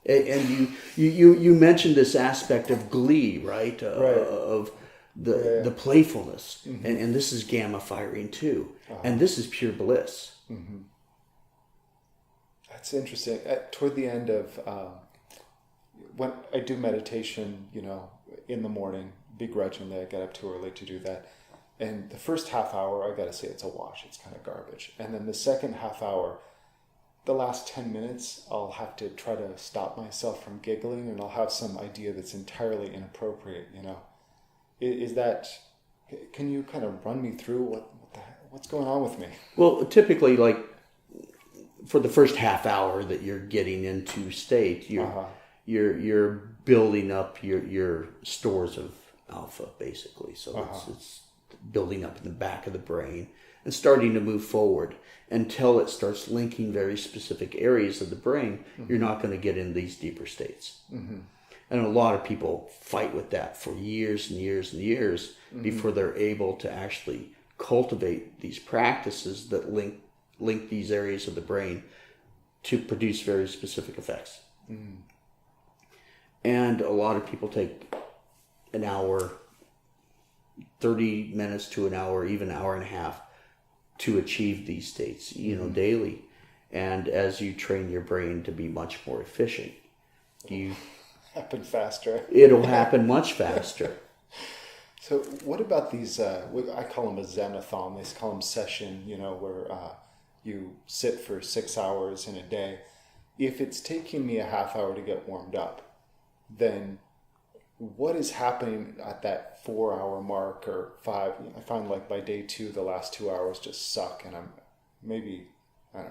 And you mentioned this aspect of glee, right? Of the playfulness, and this is gamma firing too, and this is pure bliss. That's interesting. Toward the end of when I do meditation, in the morning, begrudgingly, I get up too early to do that. And the first half hour, I got to say it's a wash. It's kind of garbage. And then the second half hour, the last 10 minutes, I'll have to try to stop myself from giggling, and I'll have some idea that's entirely inappropriate, Is that, can you kind of run me through what's going on with me? Well, typically, like, for the first half hour that you're getting into state, you're building up your stores of alpha, basically. So it's building up in the back of the brain and starting to move forward until it starts linking very specific areas of the brain. You're not going to get in these deeper states. And a lot of people fight with that for years and years and years before they're able to actually cultivate these practices that link these areas of the brain to produce very specific effects. And a lot of people take an hour, 30 minutes to an hour, even an hour and a half to achieve these states, daily. And as you train your brain to be much more efficient, Happen faster. It'll happen much faster. So what about these, I call them a Zen-a-thon, they call them session, where you sit for 6 hours in a day. If it's taking me a half hour to get warmed up, then what is happening at that 4 hour mark or 5? I find like by day 2, the last 2 hours just suck, and I don't know,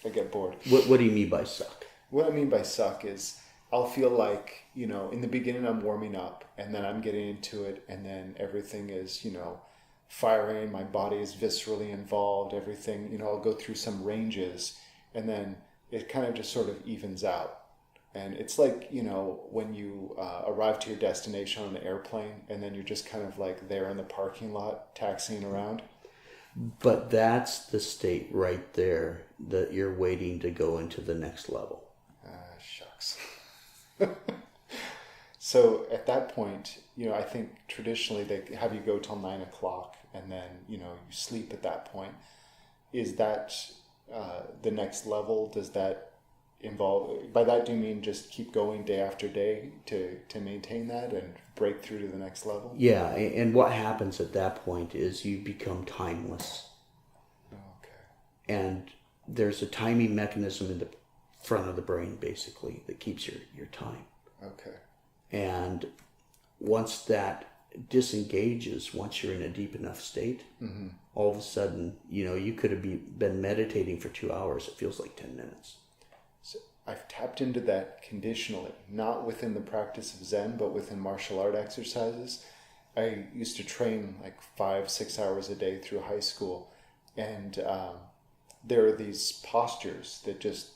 I get bored. What do you mean by suck? What I mean by suck is I'll feel like, in the beginning I'm warming up, and then I'm getting into it, and then everything is, firing, my body is viscerally involved, everything, I'll go through some ranges, and then it kind of just sort of evens out. And it's like, when you arrive to your destination on an airplane, and then you're just kind of like there in the parking lot, taxiing around. But that's the state right there that you're waiting to go into the next level. Shucks. So at that point, I think traditionally they have you go till 9 o'clock, and then, you sleep at that point. Is that the next level? Does that involve, by that do you mean just keep going day after day to maintain that and break through to the next level? Yeah, and what happens at that point is you become timeless. Okay. And there's a timing mechanism in the front of the brain, basically, that keeps your time. Okay. And once that disengages, once you're in a deep enough state, all of a sudden, you could have been meditating for 2 hours. It feels like 10 minutes. So I've tapped into that conditionally, not within the practice of Zen, but within martial art exercises. I used to train like 5-6 hours a day through high school, and there are these postures that just,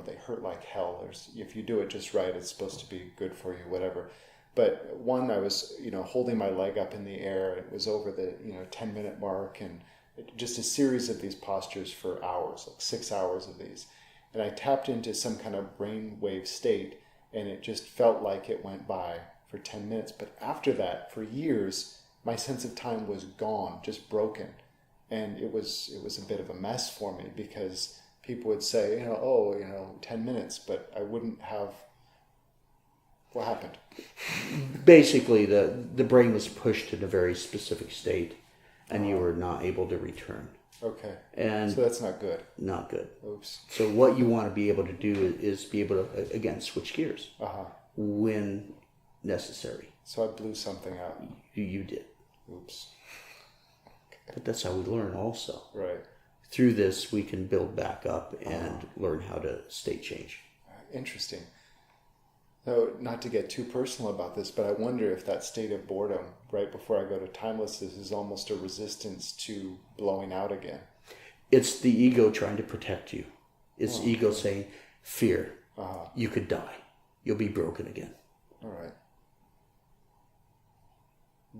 they hurt like hell. If you do it just right, it's supposed to be good for you, whatever. But one, I was, holding my leg up in the air. It was over the, 10-minute mark, and just a series of these postures for hours, like 6 hours of these. And I tapped into some kind of brainwave state, and it just felt like it went by for 10 minutes. But after that, for years, my sense of time was gone, just broken. And it was a bit of a mess for me, because people would say, 10 minutes, but I wouldn't have. What happened? Basically, the brain was pushed in a very specific state, and you were not able to return. Okay. And so that's not good. Not good. Oops. So what you want to be able to do is be able to, again, switch gears when necessary. So I blew something out. You did. Oops. Okay. But that's how we learn also. Right. Through this, we can build back up and learn how to state change. Interesting. So, not to get too personal about this, but I wonder if that state of boredom right before I go to timelessness is almost a resistance to blowing out again. It's the ego trying to protect you. It's ego saying, fear, you could die. You'll be broken again. All right.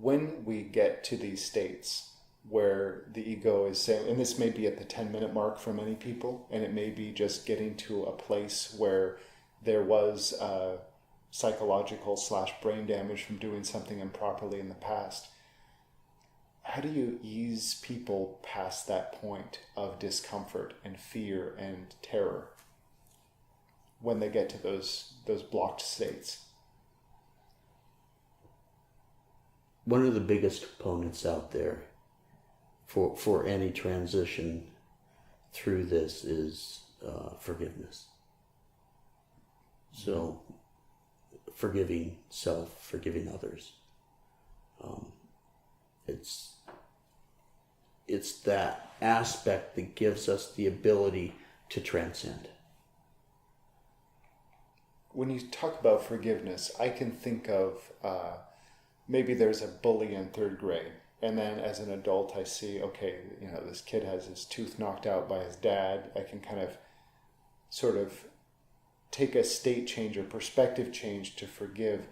when we get to these states where the ego is saying, and this may be at the 10-minute mark for many people, and it may be just getting to a place where there was psychological / brain damage from doing something improperly in the past. How do you ease people past that point of discomfort and fear and terror when they get to those blocked states? One of the biggest components out there for any transition through this is forgiveness. So, forgiving self, forgiving others. It's that aspect that gives us the ability to transcend. When you talk about forgiveness, I can think of maybe there's a bully in 3rd grade, and then as an adult I see, okay, this kid has his tooth knocked out by his dad. I can kind of sort of take a state change or perspective change to forgive.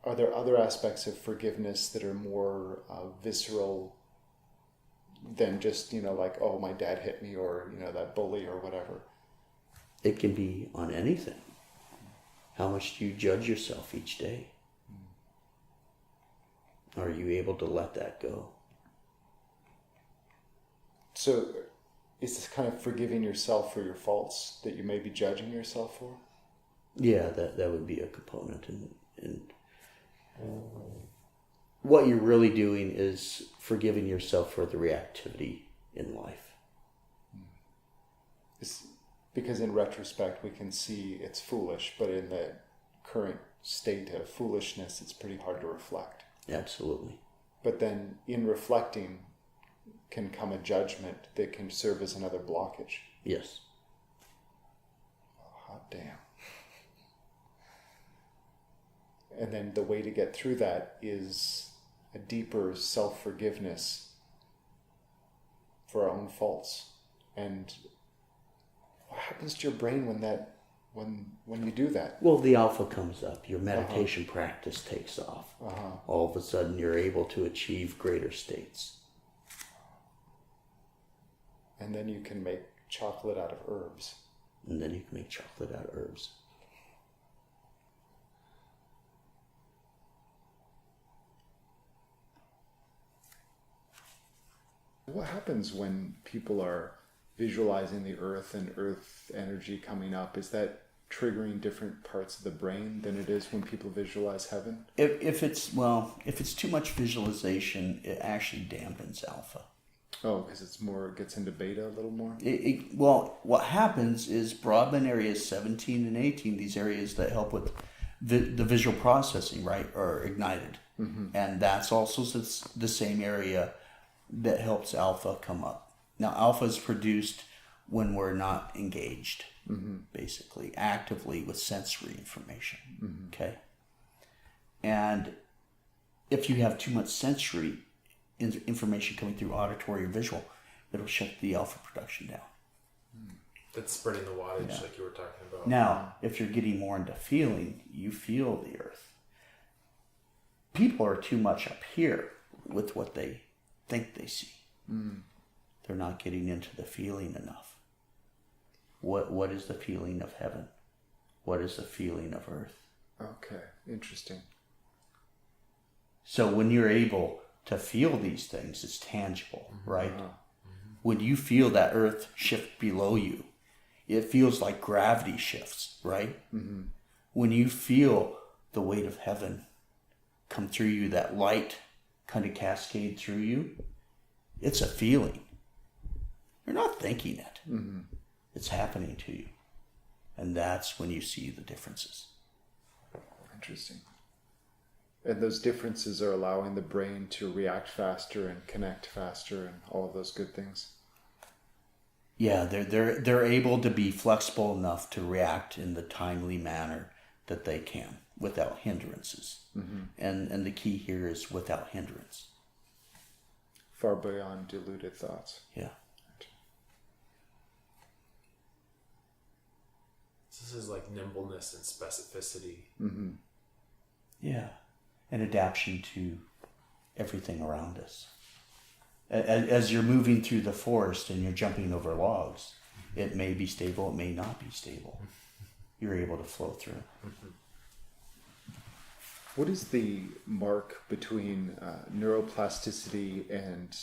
Are there other aspects of forgiveness that are more visceral than just, like, oh, my dad hit me, or, that bully or whatever? It can be on anything. How much do you judge yourself each day? Are you able to let that go? So is this kind of forgiving yourself for your faults that you may be judging yourself for? Yeah, that would be a component. And what you're really doing is forgiving yourself for the reactivity in life. It's because in retrospect we can see it's foolish, but in the current state of foolishness it's pretty hard to reflect. Absolutely. But then in reflecting can come a judgment that can serve as another blockage. Yes. Oh, hot damn. And then the way to get through that is a deeper self-forgiveness for our own faults. And what happens to your brain when you do that? Well, the alpha comes up. Your meditation practice takes off. All of a sudden, you're able to achieve greater states. And then you can make chocolate out of herbs. What happens when people are visualizing the earth and earth energy coming up? Is that triggering different parts of the brain than it is when people visualize heaven? If it's too much visualization, it actually dampens alpha. Oh, because it gets into beta a little more? What happens is Broadband areas 17 and 18, these areas that help with the visual processing, right, are ignited. Mm-hmm. And that's also the same area that helps alpha come up. Now, alpha is produced when we're not engaged, basically, actively with sensory information, okay? And if you have too much sensory information coming through auditory or visual, it'll shut the alpha production down. That's spreading the wattage like you were talking about. Now, if you're getting more into feeling, you feel the earth. People are too much up here with what they think they see. They're not getting into the feeling enough. What is the feeling of heaven? What is the feeling of earth? Okay, interesting. So when you're able to feel these things, it's tangible, right? When you feel that earth shift below you, it feels like gravity shifts, right? When you feel the weight of heaven come through you, that light kind of cascade through you, it's a feeling. You're not thinking it. It's happening to you. And that's when you see the differences. Interesting. And those differences are allowing the brain to react faster and connect faster and all of those good things. Yeah, they're able to be flexible enough to react in the timely manner that they can without hindrances. And the key here is without hindrance. Far beyond deluded thoughts. Yeah. This is like nimbleness and specificity. Yeah. And adaptation to everything around us. As you're moving through the forest and you're jumping over logs, it may be stable, it may not be stable. You're able to flow through. What is the mark between neuroplasticity and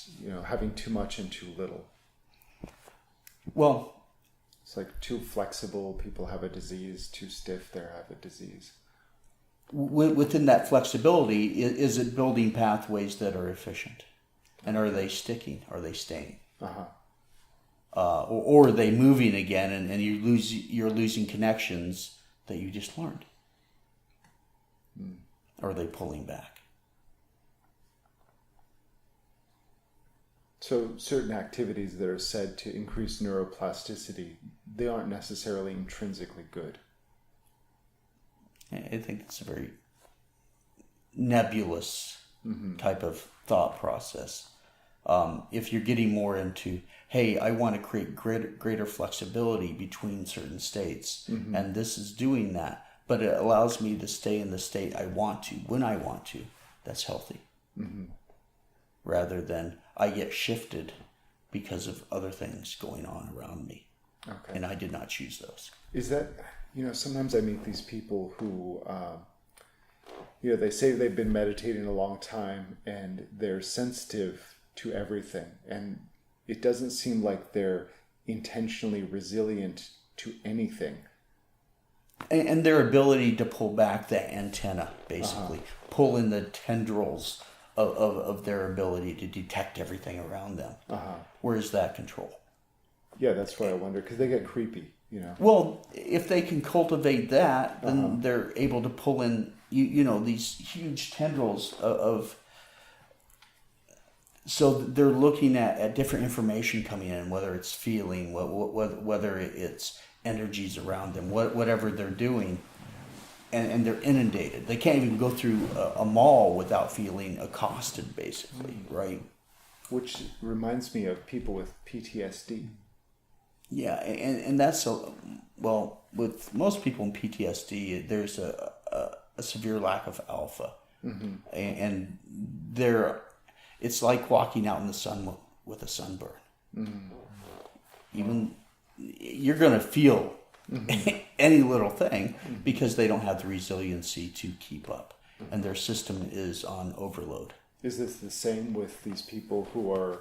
having too much and too little? Well, it's like too flexible, people have a disease. Too stiff, they have a disease. Within that flexibility, is it building pathways that are efficient? And are they sticking? Are they staying? Or are they moving again and you're losing connections that you just learned? Or are they pulling back? So certain activities that are said to increase neuroplasticity, they aren't necessarily intrinsically good. I think it's a very nebulous type of thought process. If you're getting more into, hey, I want to create greater flexibility between certain states, and this is doing that, but it allows me to stay in the state I want to, when I want to, that's healthy. Rather than I get shifted because of other things going on around me. Okay. And I did not choose those. Is that, sometimes I meet these people who, they say they've been meditating a long time and they're sensitive to everything. And it doesn't seem like they're intentionally resilient to anything. And their ability to pull back the antenna, basically. Pull in the tendrils of their ability to detect everything around them. Where is that control? Yeah, that's what I wonder, because they get creepy, Well, if they can cultivate that, then they're able to pull in, these huge tendrils of so they're looking at different information coming in, whether it's feeling, whether it's energies around them, whatever they're doing. And they're inundated. They can't even go through a mall without feeling accosted, basically, right? Which reminds me of people with PTSD. Yeah, and that's with most people in PTSD, there's a severe lack of alpha, and it's like walking out in the sun with a sunburn. Even you're gonna feel. Any little thing because they don't have the resiliency to keep up and their system is on overload. Is this the same with these people who are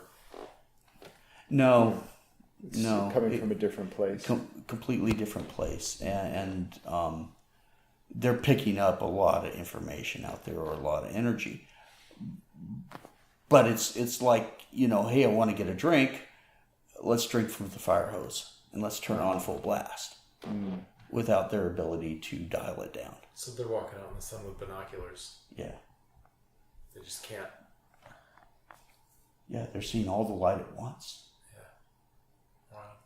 coming from a different place? Completely different place, and they're picking up a lot of information out there or a lot of energy, but it's like, hey, I want to get a drink, let's drink from the fire hose and let's turn on full blast. Without their ability to dial it down. So they're walking out in the sun with binoculars. Yeah. They just can't. Yeah, they're seeing all the light at once. Yeah. Wow.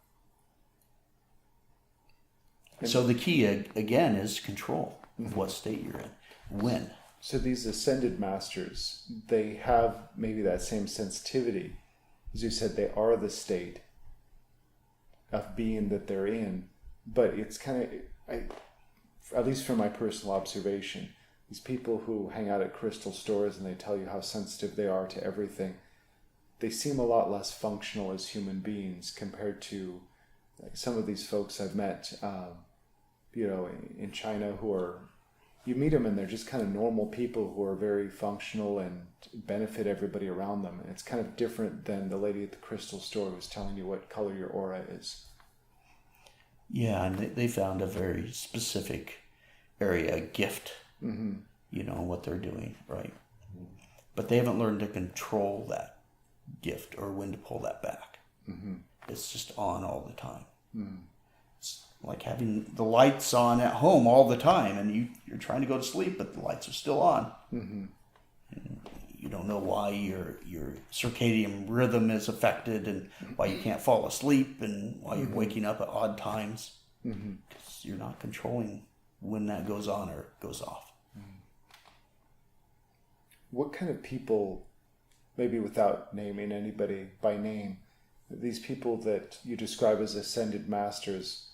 So the key, again, is control of what state you're in. When. So these ascended masters, they have maybe that same sensitivity. As you said, they are the state of being that they're in. But it's kind of, at least from my personal observation, these people who hang out at crystal stores and they tell you how sensitive they are to everything, they seem a lot less functional as human beings compared to some of these folks I've met, in China who are, you meet them and they're just kind of normal people who are very functional and benefit everybody around them. And it's kind of different than the lady at the crystal store who's telling you what color your aura is. Yeah, and they found a very specific area, a gift, what they're doing, right? But they haven't learned to control that gift or when to pull that back. It's just on all the time. It's like having the lights on at home all the time, and you're trying to go to sleep, but the lights are still on. And you don't know why your circadian rhythm is affected and why you can't fall asleep and why you're waking up at odd times. Because you're not controlling when that goes on or goes off. What kind of people, maybe without naming anybody by name, these people that you describe as ascended masters,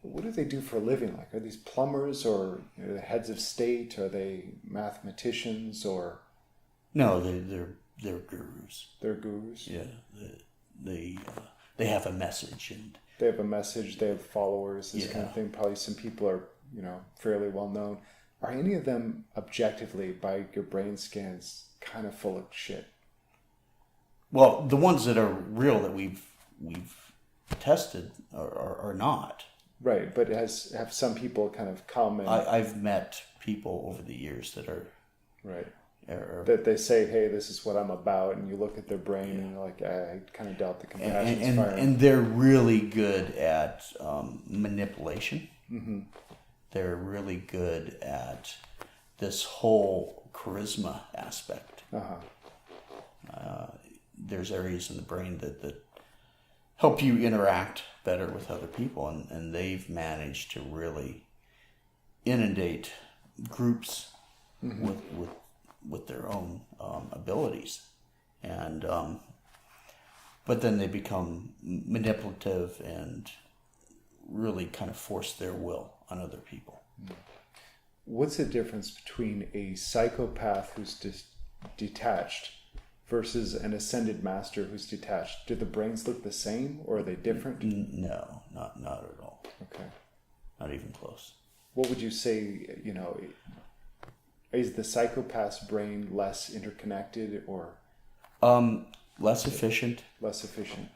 what do they do for a living? Like, are these plumbers or the heads of state? Are they mathematicians or... No, they're gurus. They're gurus. Yeah, they have a message, and They have a message. They have followers. This Yeah. kind of thing. Probably some people are fairly well known. Are any of them objectively, by your brain scans, kind of full of shit? well, the ones that are real that we've tested are not. Right, but have some people kind of come and I've met people over the years that are right are that they say, "Hey, this is what I'm about," and you look at their brain and you're like, "I kind of doubt the compassion's firing." and they're really good at manipulation. Mm-hmm. They're really good at this whole charisma aspect. There's areas in the brain that help you interact better with other people, and they've managed to really inundate groups with their own abilities, and but then they become manipulative and really kind of force their will on other people. What's the difference between a psychopath who's detached versus an ascended master who's detached? Do the brains look the same, or are they different? No, not at all. Okay. Not even close. What would you say, is the psychopath's brain less interconnected or Less efficient. less efficient?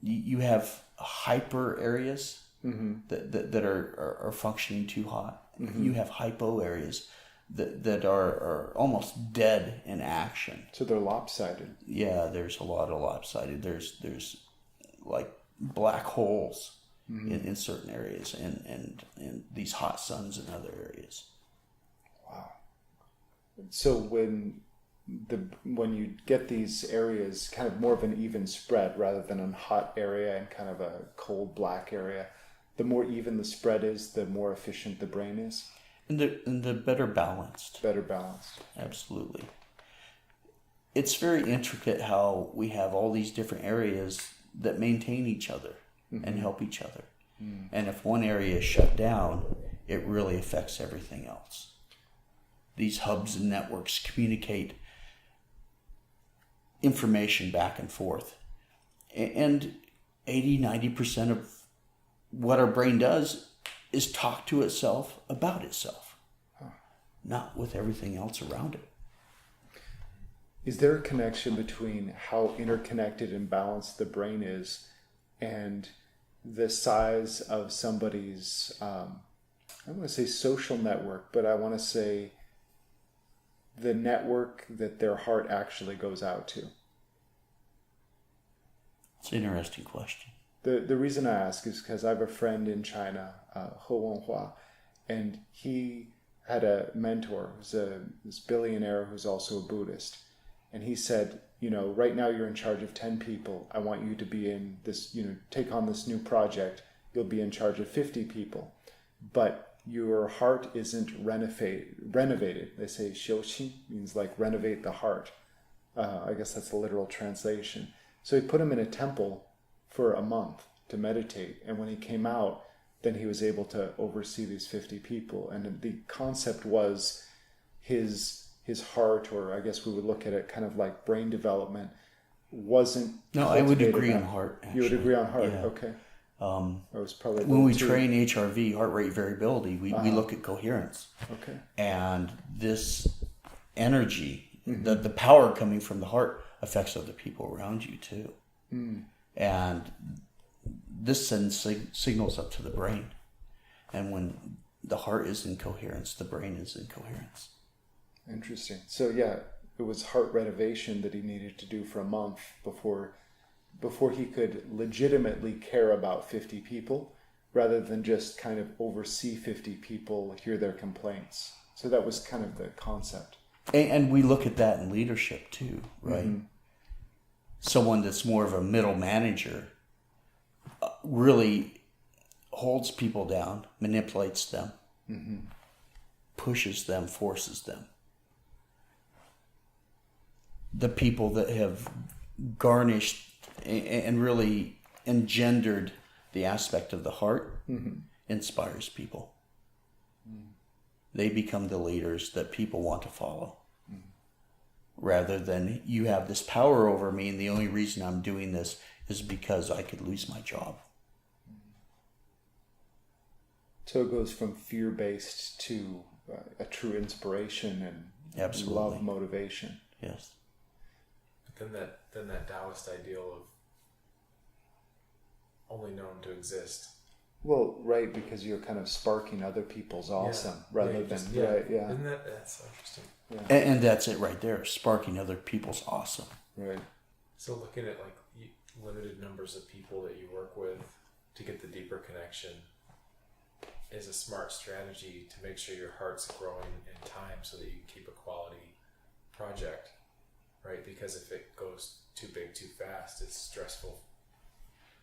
You have hyper areas that are functioning too hot. You have hypo areas that are almost dead in action. So they're lopsided. Yeah, there's a lot of lopsided. There's like black holes in certain areas, and these hot suns in other areas. Wow. So when you get these areas kind of more of an even spread rather than a hot area and kind of a cold black area, the more even the spread is, the more efficient the brain is. And they're better balanced. Better balanced. Absolutely. It's very intricate how we have all these different areas that maintain each other and help each other. And if one area is shut down, it really affects everything else. These hubs and networks communicate information back and forth. And 80-90% of what our brain does is talk to itself about itself, not with everything else around it. Is there a connection between how interconnected and balanced the brain is and the size of somebody's, I don't want to say social network, but I want to say the network that their heart actually goes out to? It's an interesting question. The reason I ask is because I have a friend in China, He Wenhua, and he had a mentor who's this billionaire who's also a Buddhist. And he said, right now you're in charge of 10 people. I want you to be in this, take on this new project. You'll be in charge of 50 people. But your heart isn't renovated. They say 修心 means like renovate the heart. I guess that's the literal translation. So he put him in a temple for a month to meditate. And when he came out, then he was able to oversee these 50 people. And the concept was his heart, or I guess we would look at it kind of like brain development, wasn't. No, I would cultivated agree enough. on heart. Actually. You would agree on heart, Yeah. okay. I was probably When we train HRV, heart rate variability, we look at coherence. Okay. And this energy, the power coming from the heart affects other people around you too. And this sends signals up to the brain. And when the heart is in coherence, the brain is in coherence. Interesting. So yeah, it was heart renovation that he needed to do for a month before he could legitimately care about 50 people, rather than just kind of oversee 50 people, hear their complaints. So that was kind of the concept. And we look at that in leadership too, right? Someone that's more of a middle manager really holds people down, manipulates them, pushes them, forces them. The people that have garnished and really engendered the aspect of the heart inspires people. They become the leaders that people want to follow. rather than you have this power over me and the only reason I'm doing this is because I could lose my job. So it goes from fear-based to a true inspiration and Absolutely. love motivation. Yes. But then that Taoist ideal of only known to exist. Well, right, because you're kind of sparking other people's awesome rather than right, yeah. Isn't that's so interesting? Yeah. And that's it right there, sparking other people's awesome. Right. So looking at like limited numbers of people that you work with to get the deeper connection is a smart strategy to make sure your heart's growing in time so that you can keep a quality project, right? Because if it goes too big too fast, it's stressful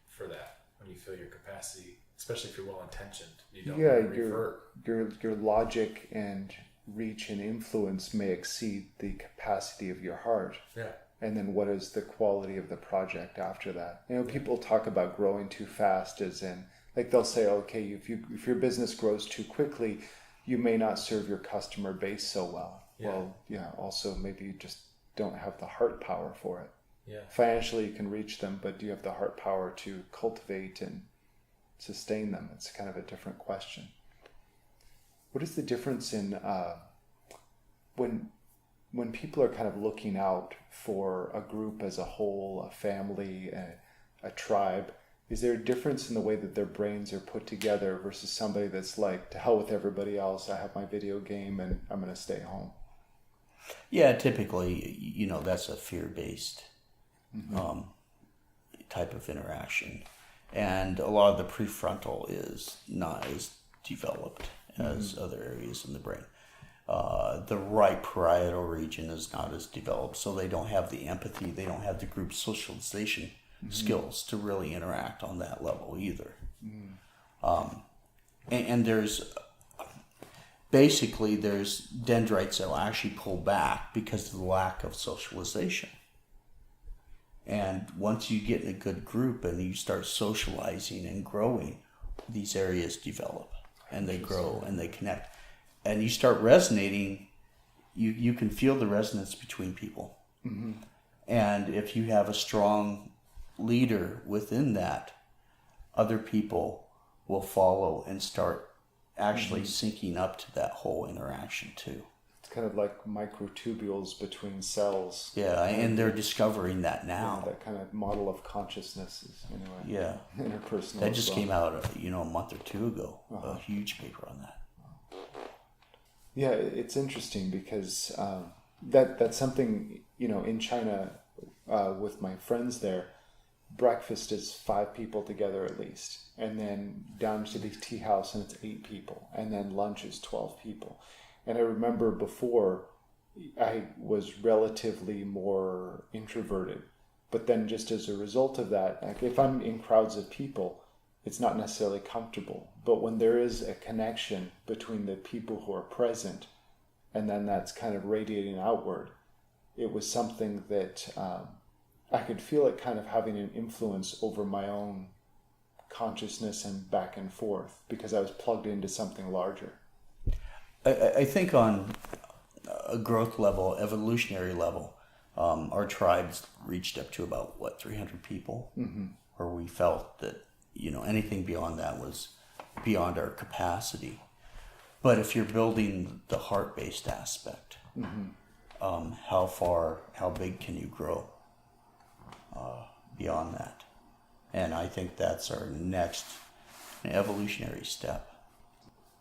for that when you feel your capacity, especially if you're well intentioned. You don't want to revert. Your logic and reach and influence may exceed the capacity of your heart. Yeah. And then what is the quality of the project after that? You know, people talk about growing too fast as in, like they'll say, okay, if your business grows too quickly, you may not serve your customer base so well. Yeah. Well, yeah, also maybe you just don't have the heart power for it. Yeah. Financially you can reach them, but do you have the heart power to cultivate and sustain them? It's kind of a different question. What is the difference in when people are kind of looking out for a group as a whole, a family, a tribe? Is there a difference in the way that their brains are put together versus somebody that's like, to hell with everybody else, I have my video game and I'm going to stay home? Yeah, typically, that's a fear-based type of interaction. And a lot of the prefrontal is not as developed as other areas in the brain. The right parietal region is not as developed, so they don't have the empathy, they don't have the group socialization skills to really interact on that level either. And there's dendrites that will actually pull back because of the lack of socialization. And once you get in a good group and you start socializing and growing, these areas develop and they grow and they connect. And you start resonating, you can feel the resonance between people. Mm-hmm. And if you have a strong leader within that, other people will follow and start actually syncing up to that whole interaction too. It's kind of like microtubules between cells. Yeah, and they're discovering that now. Yeah, that kind of model of consciousness is, anyway. Yeah. Interpersonal. That just came out, a month or two ago. A huge paper on that. Yeah, it's interesting because that's something, in China, with my friends there, breakfast is 5 people together at least. And then down to the tea house and it's 8 people. And then lunch is 12 people. And I remember before I was relatively more introverted. But then just as a result of that, like if I'm in crowds of people, it's not necessarily comfortable. But when there is a connection between the people who are present and then that's kind of radiating outward, it was something that I could feel it kind of having an influence over my own consciousness and back and forth because I was plugged into something larger. I think on a growth level, evolutionary level, our tribes reached up to about 300 people, where we felt that anything beyond that was beyond our capacity. But if you're building the heart-based aspect, how big can you grow beyond that? And I think that's our next evolutionary step.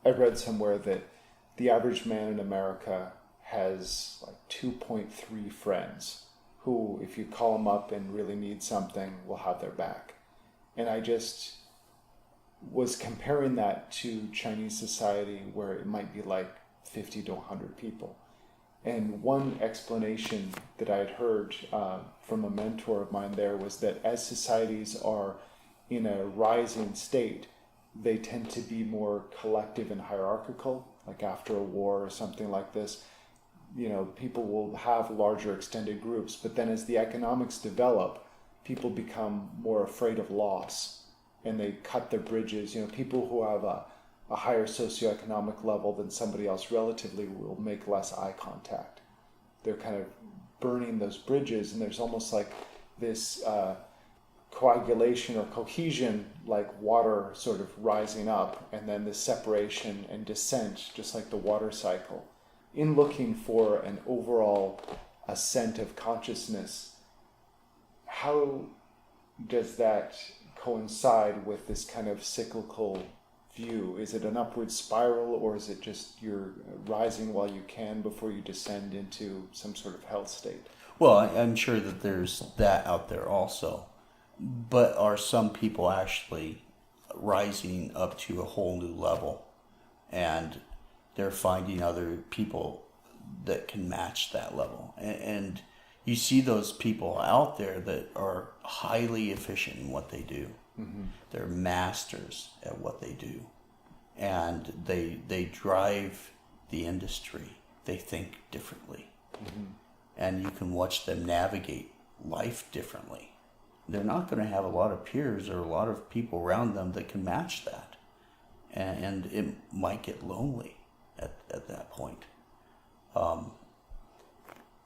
I read somewhere that the average man in America has 2.3 friends who, if you call them up and really need something, will have their back. And I just was comparing that to Chinese society where it might be 50 to 100 people. And one explanation that I had heard from a mentor of mine there was that as societies are in a rising state, they tend to be more collective and hierarchical, like after a war or something like this. People will have larger extended groups, but then as the economics develop, people become more afraid of loss and they cut their bridges. People who have a higher socioeconomic level than somebody else relatively will make less eye contact. They're kind of burning those bridges, and there's almost like this coagulation or cohesion, like water sort of rising up, and then this separation and descent, just like the water cycle. In looking for an overall ascent of consciousness, how does that coincide with this kind of cyclical view? Is it an upward spiral, or is it just you're rising while you can before you descend into some sort of hell state? Well, I'm sure that there's that out there also. But are some people actually rising up to a whole new level, and they're finding other people that can match that level? And you see those people out there that are highly efficient in what they do. Mm-hmm. They're masters at what they do. And they drive the industry. They think differently. Mm-hmm. And you can watch them navigate life differently. They're not going to have a lot of peers or a lot of people around them that can match that. And it might get lonely at that point.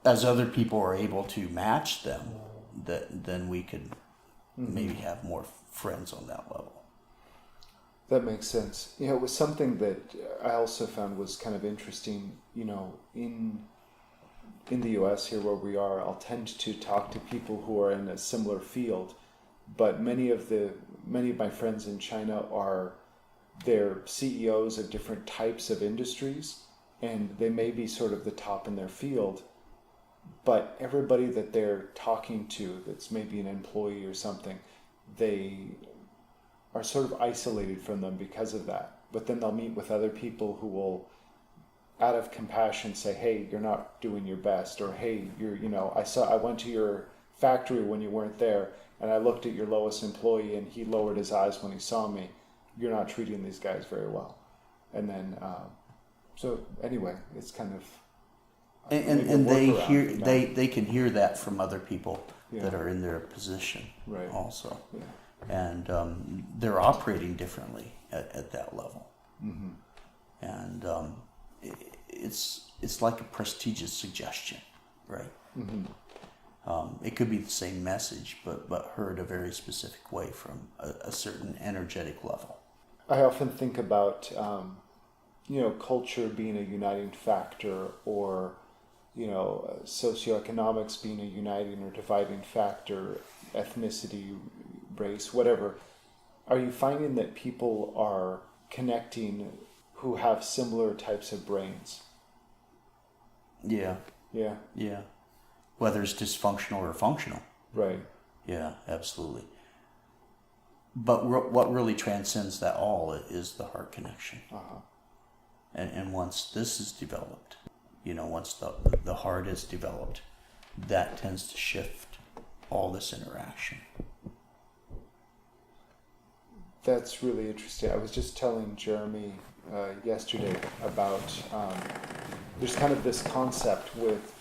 As other people are able to match them, then we could maybe have more friends on that level. That makes sense. It was something that I also found was kind of interesting, in the US here where we are. I'll tend to talk to people who are in a similar field, but many of my friends in China they're CEOs of different types of industries, and they may be sort of the top in their field, but everybody that they're talking to that's maybe an employee or something, they are sort of isolated from them because of that. But then they'll meet with other people who will, out of compassion, say, hey, you're not doing your best, or hey, I went to your factory when you weren't there, and I looked at your lowest employee and he lowered his eyes when he saw me. You're not treating these guys very well. And then, so anyway, it's kind of and they can hear that from other people that are in their position, right? Also, yeah. And they're operating differently at that level, mm-hmm. And it's like a prestigious suggestion, right? Mm-hmm. It could be the same message, but heard a very specific way from a certain energetic level. I often think about culture being a uniting factor, or socioeconomics being a uniting or dividing factor, ethnicity, race, whatever. Are you finding that people are connecting who have similar types of brains? Yeah. Yeah. Yeah. Whether it's dysfunctional or functional. Right. Yeah, absolutely. But what really transcends that all is the heart connection. Uh-huh. And once this is developed, once the heart is developed, that tends to shift all this interaction. That's really interesting. I was just telling Jeremy yesterday about there's kind of this concept with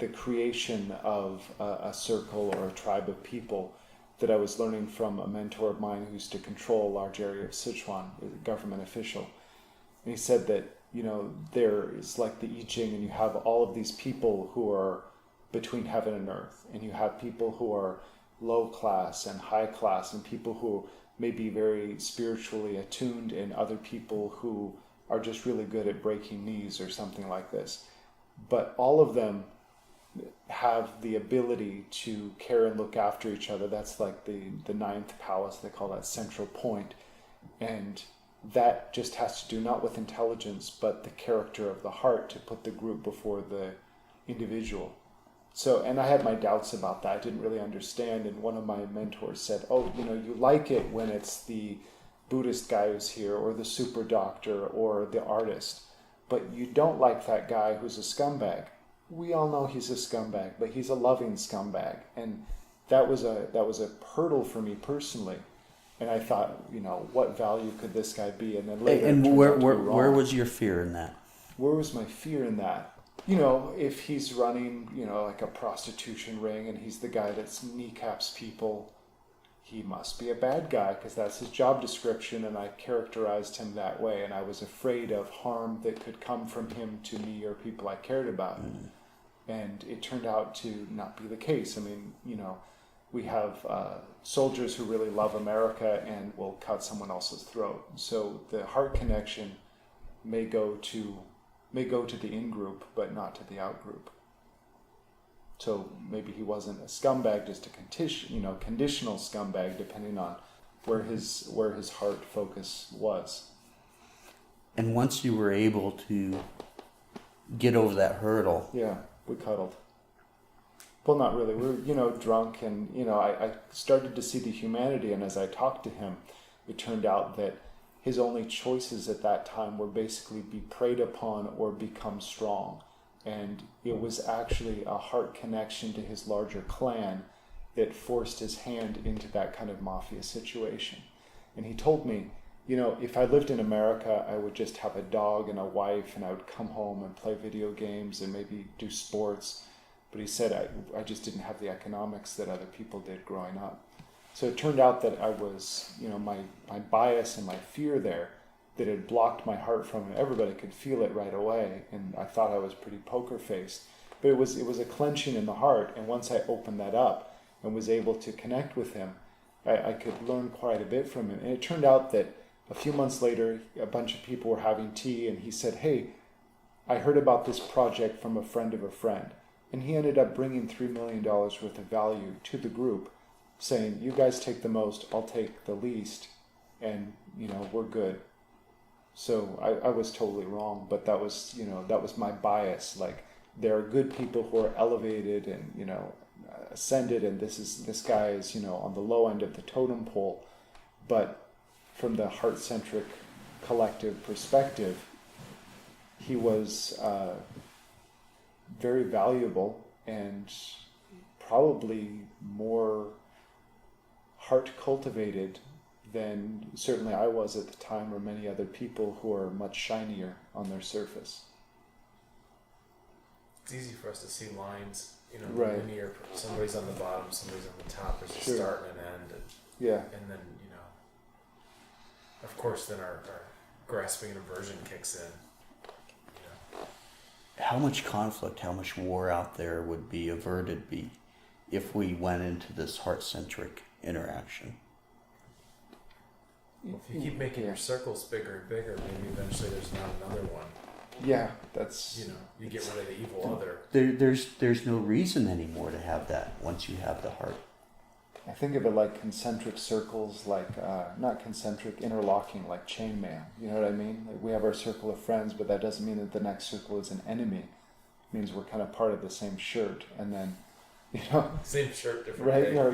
the creation of a circle or a tribe of people that I was learning from a mentor of mine who used to control a large area of Sichuan, a government official. And he said that, there is like the I Ching, and you have all of these people who are between heaven and earth, and you have people who are low class and high class, and people who may be very spiritually attuned, and other people who are just really good at breaking knees or something like this. But all of them have the ability to care and look after each other. That's like the ninth palace, they call that central point. And that just has to do not with intelligence, but the character of the heart to put the group before the individual. So, and I had my doubts about that. I didn't really understand. And one of my mentors said, you like it when it's the Buddhist guy who's here, or the super doctor, or the artist, but you don't like that guy who's a scumbag. We all know he's a scumbag, but he's a loving scumbag. And that was a hurdle for me personally. And I thought, what value could this guy be? And then later, where was your fear in that? Where was my fear in that? If he's running, like a prostitution ring, and he's the guy that kneecaps people, he must be a bad guy, because that's his job description, and I characterized him that way, and I was afraid of harm that could come from him to me or people I cared about. And it turned out to not be the case. I mean, we have soldiers who really love America and will cut someone else's throat. So the heart connection may go to the in-group, but not to the out-group. So maybe he wasn't a scumbag, just a conditional scumbag, depending on where his heart focus was. And once you were able to get over that hurdle, Yeah, we cuddled. Well, not really. We were, drunk, and I started to see the humanity. And as I talked to him, it turned out that his only choices at that time were basically be preyed upon or become strong. And it was actually a heart connection to his larger clan that forced his hand into that kind of mafia situation. And he told me, if I lived in America, I would just have a dog and a wife, and I would come home and play video games and maybe do sports. But he said, I just didn't have the economics that other people did growing up. So it turned out that I was, my bias and my fear there, that had blocked my heart from it. Everybody could feel it right away, and I thought I was pretty poker-faced. But it was a clenching in the heart, and once I opened that up and was able to connect with him, I could learn quite a bit from him. And it turned out that a few months later, a bunch of people were having tea, and he said, "Hey, I heard about this project from a friend of a friend." And he ended up bringing $3 million worth of value to the group, saying, "You guys take the most, I'll take the least, and, we're good." So I was totally wrong, but that was my bias. Like, there are good people who are elevated and, ascended, and this guy is, on the low end of the totem pole. But from the heart-centric collective perspective, he was very valuable and probably more heart cultivated than certainly I was at the time, or many other people who are much shinier on their surface. It's easy for us to see lines, Right. linear. Somebody's on the bottom, somebody's on the top. There's a Sure. start and an end, Yeah, and then of course, then our grasping and aversion kicks in. how much conflict, how much war out there would be averted if we went into this heart-centric interaction? Well, if you keep making your circles bigger and bigger, maybe eventually there's not another one. yeah, that's You get rid of the evil other. There's no reason anymore to have that once you have the heart. I think of it like concentric circles, like not concentric, interlocking, like chainmail. You know what I mean? Like, we have our circle of friends, but that doesn't mean that the next circle is an enemy. It means we're kind of part of the same shirt, and then, Same shirt, different right? day. Or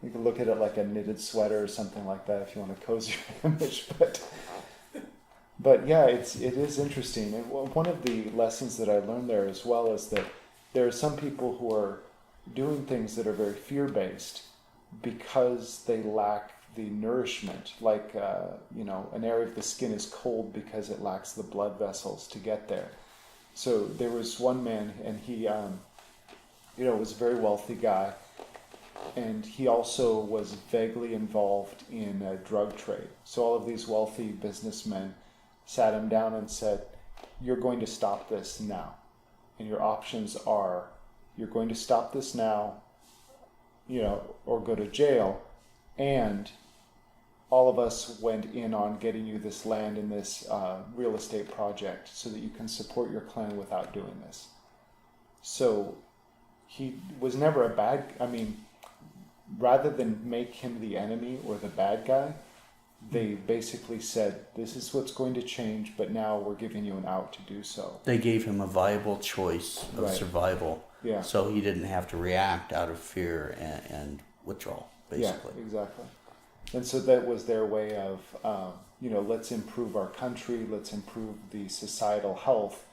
you can look at it like a knitted sweater or something like that if you want to cozy your image. But yeah, it is interesting. And one of the lessons that I learned there as well is that there are some people who are doing things that are very fear-based because they lack the nourishment. Like, an area of the skin is cold because it lacks the blood vessels to get there. So there was one man, and he, was a very wealthy guy, and he also was vaguely involved in a drug trade. So all of these wealthy businessmen sat him down and said, "You're going to stop this now. And your options are, you're going to stop this now, or go to jail. And all of us went in on getting you this land and this real estate project so that you can support your clan without doing this." So he was never rather than make him the enemy or the bad guy, they basically said, "This is what's going to change, but now we're giving you an out to do so." They gave him a viable choice of Right. survival, Yeah. so he didn't have to react out of fear and withdrawal, basically. Yeah, exactly. And so that was their way of, let's improve our country, let's improve the societal health,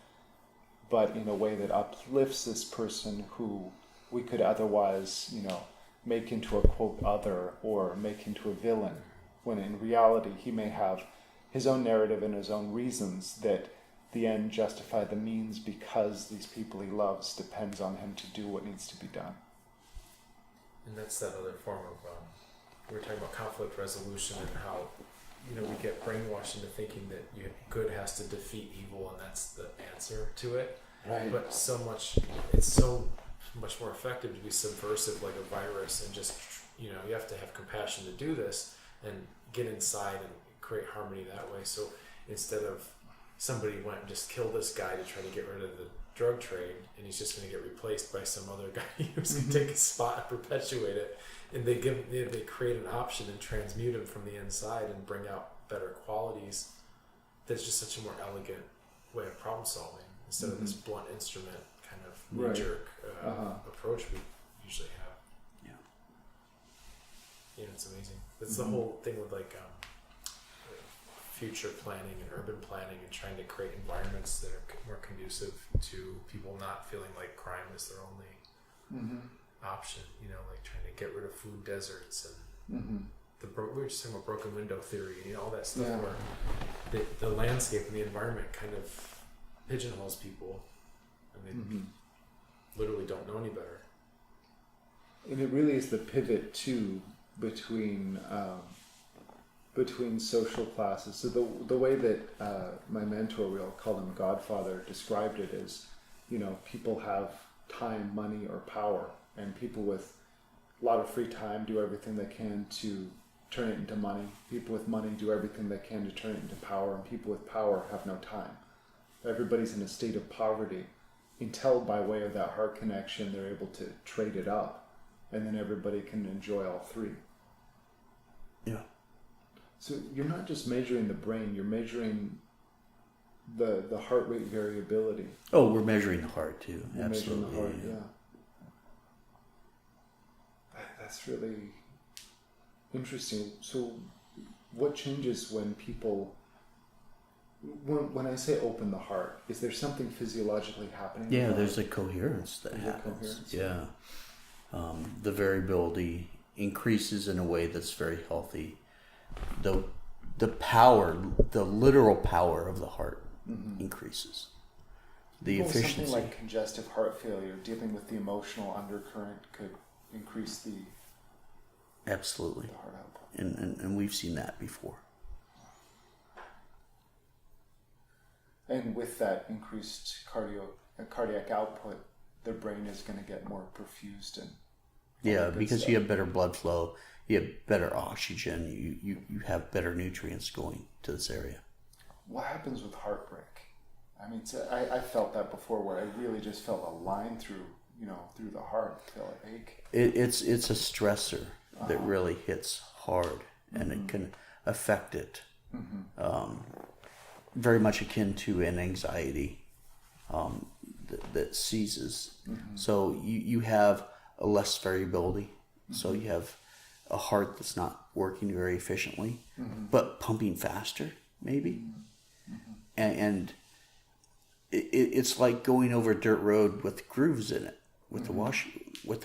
but in a way that uplifts this person who we could otherwise, make into a quote other or make into a villain, when in reality he may have his own narrative and his own reasons that the end justify the means because these people he loves depends on him to do what needs to be done. And that's that other form of, we were talking about conflict resolution and how, we get brainwashed into thinking that good has to defeat evil and that's the answer to it. Right. But it's so much more effective to be subversive like a virus, and just, you have to have compassion to do this and get inside and create harmony that way. So instead of somebody went and just killed this guy to try to get rid of the drug trade, and he's just going to get replaced by some other guy who's going to take his spot and perpetuate it, and they create an option and transmute him from the inside and bring out better qualities. That's just such a more elegant way of problem solving, instead of this blunt instrument kind of knee-jerk approach we usually have. Yeah. It's amazing. That's the whole thing with like future planning and urban planning, and trying to create environments that are more conducive to people not feeling like crime is their only option. Like trying to get rid of food deserts and we were just talking about broken window theory, all that stuff where the landscape and the environment kind of pigeonholes people, and they literally don't know any better. And it really is the pivot too between social classes. So the way that my mentor, we'll call him Godfather, described it is, people have time, money, or power, and people with a lot of free time do everything they can to turn it into money. People with money do everything they can to turn it into power, and people with power have no time. Everybody's in a state of poverty until, by way of that heart connection, they're able to trade it up, and then everybody can enjoy all three. Yeah. So you're not just measuring the brain, you're measuring the heart rate variability. Oh, we're measuring the heart too. You're Absolutely. measuring the heart, That's really interesting. So what changes when people, when I say open the heart, is there something physiologically happening? Yeah, there's a coherence that happens. Yeah. The variability increases in a way that's very healthy. The power, the literal power of the heart increases. The efficiency. Something like congestive heart failure, dealing with the emotional undercurrent, could increase the Absolutely. heart output. And we've seen that before. And with that increased cardiac output, the brain is going to get more perfused and because stuff. you have better blood flow, you have better oxygen, you have better nutrients going to this area. What happens with heartbreak? I mean, I felt that before, where I really just felt a line through the heart, feel it ache. It's a stressor that really hits hard, and it can affect it. Very much akin to an anxiety that seizes. So you have a less variability. So you have a heart that's not working very efficiently, but pumping faster, maybe. And it's like going over a dirt road with grooves in it, with the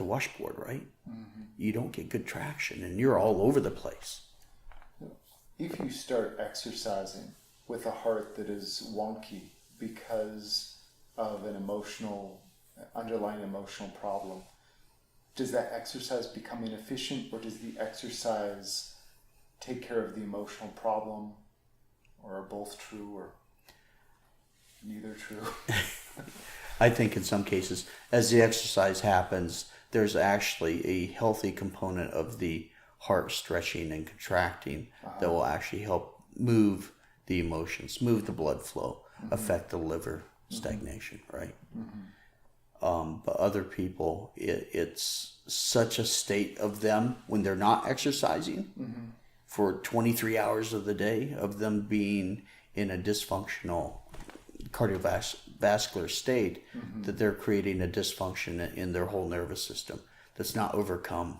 washboard, right? You don't get good traction, and you're all over the place. If you start exercising with a heart that is wonky because of an underlying emotional problem, does that exercise become inefficient, or does the exercise take care of the emotional problem, or are both true, or neither true? I think in some cases, as the exercise happens, there's actually a healthy component of the heart stretching and contracting that will actually help move the emotions, move the blood flow, affect the liver stagnation, right? But other people, it's such a state of them when they're not exercising for 23 hours of the day, of them being in a dysfunctional cardiovascular state, that they're creating a dysfunction in their whole nervous system that's not overcome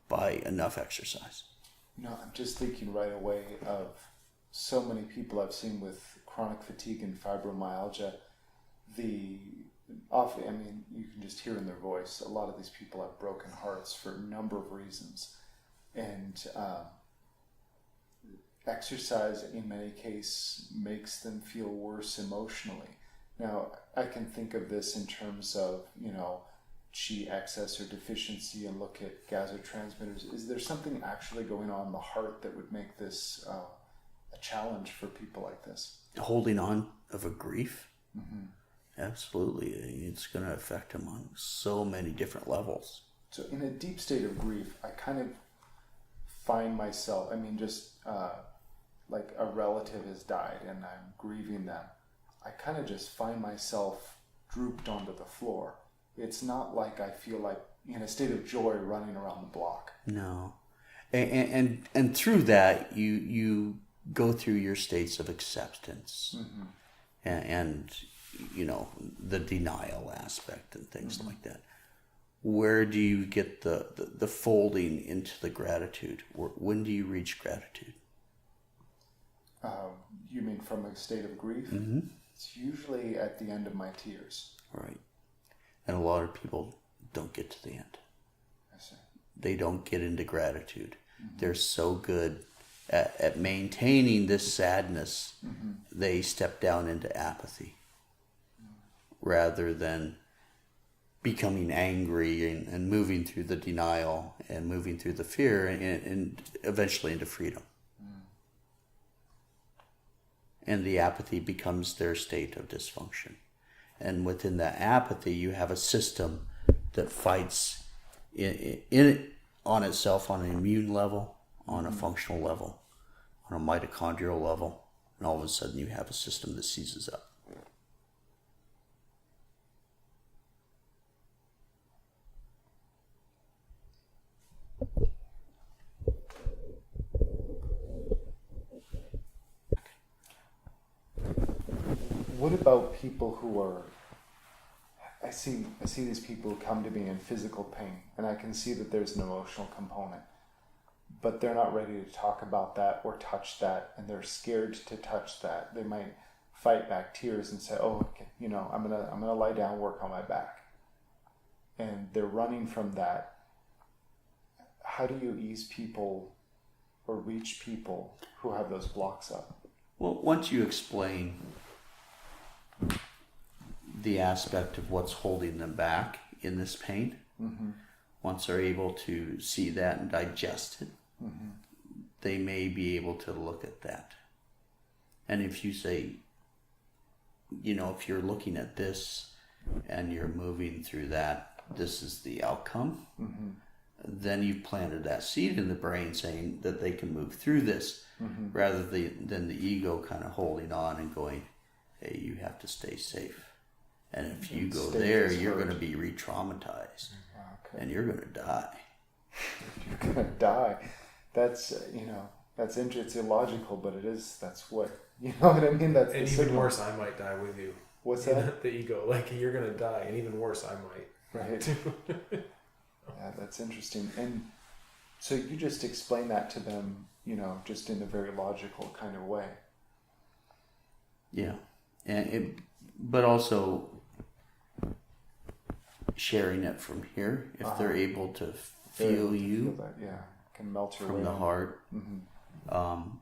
by enough exercise. I'm just thinking right away of so many people I've seen with chronic fatigue and fibromyalgia. You can just hear in their voice, a lot of these people have broken hearts for a number of reasons. And exercise, in many cases, makes them feel worse emotionally. Now, I can think of this in terms of, Qi excess or deficiency, and look at gasotransmitters. Is there something actually going on in the heart that would make this a challenge for people like this? Holding on of a grief Absolutely. It's going to affect them on so many different levels. So in a deep state of grief, I kind of find myself, like a relative has died and I'm grieving them. I kind of just find myself drooped onto the floor. It's not like I feel like in a state of joy running around the block. No. And through that, you go through your states of acceptance and the denial aspect and things like that. Where do you get the folding into the gratitude? When do you reach gratitude? You mean from a state of grief? Mm-hmm. It's usually at the end of my tears. Right. And a lot of people don't get to the end. I see. They don't get into gratitude. They're so good at maintaining this sadness, they step down into apathy rather than becoming angry and moving through the denial and moving through the fear and eventually into freedom. And the apathy becomes their state of dysfunction. And within that apathy, you have a system that fights on itself on an immune level, on a functional level, on a mitochondrial level, and all of a sudden you have a system that seizes up. What about people who are, I see these people who come to me in physical pain, and I can see that there's an emotional component, but they're not ready to talk about that or touch that, and they're scared to touch that. They might fight back tears and say, "Oh, okay, I'm gonna lie down, work on my back," and they're running from that. How do you ease people or reach people who have those blocks up? Well, once you explain the aspect of what's holding them back in this pain, once they're able to see that and digest it, they may be able to look at that. And if you say, if you're looking at this and you're moving through that, this is the outcome, then you've planted that seed in the brain saying that they can move through this rather than the ego kind of holding on and going, hey, you have to stay safe. And if you go there, you're going to be re-traumatized. And you're going to die. You're going to die. That's, that's interesting. It's illogical, but it is, that's what, you know what I mean? That's and even worse, I might die with you. What's that? The ego, like you're going to die. And even worse, I might. Right. Yeah, that's interesting. And so you just explain that to them, just in a very logical kind of way. Yeah. But also sharing it from here, if they're able to feel you feel that, yeah, can melt your from way the on. heart,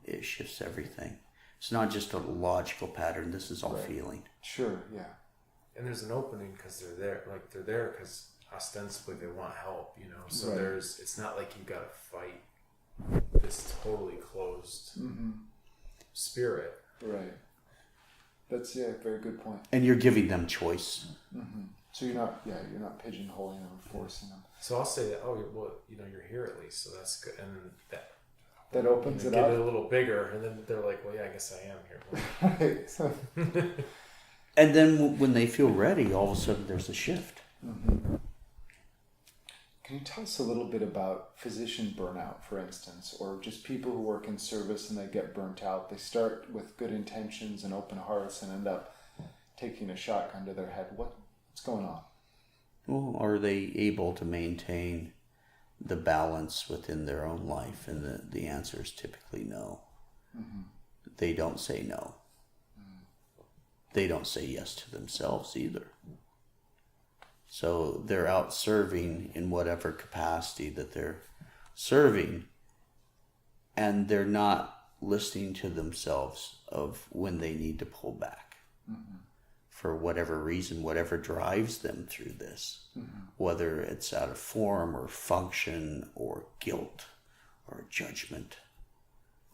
it shifts everything. It's not just a logical pattern. This is all feeling. Sure, yeah. And there's an opening because they're there. Like they're there because ostensibly they want help, So Right. it's not like you've got to fight this totally closed spirit. Right. That's a very good point. And you're giving them choice. So you're not pigeonholing them or forcing them. So I'll say that, you're here at least, so that's good. And That opens it get up. it a little bigger, and then they're like, well, yeah, I guess I am here. Right. So, And then when they feel ready, all of a sudden there's a shift. can you tell us a little bit about physician burnout, for instance, or just people who work in service and they get burnt out? They start with good intentions and open hearts and end up taking a shotgun to their head. What's going on? Well, are they able to maintain the balance within their own life? And the answer is typically no. They don't say no. They don't say yes to themselves either. So they're out serving in whatever capacity that they're serving, and they're not listening to themselves of when they need to pull back. For whatever reason, whatever drives them through this, whether it's out of form or function or guilt or judgment.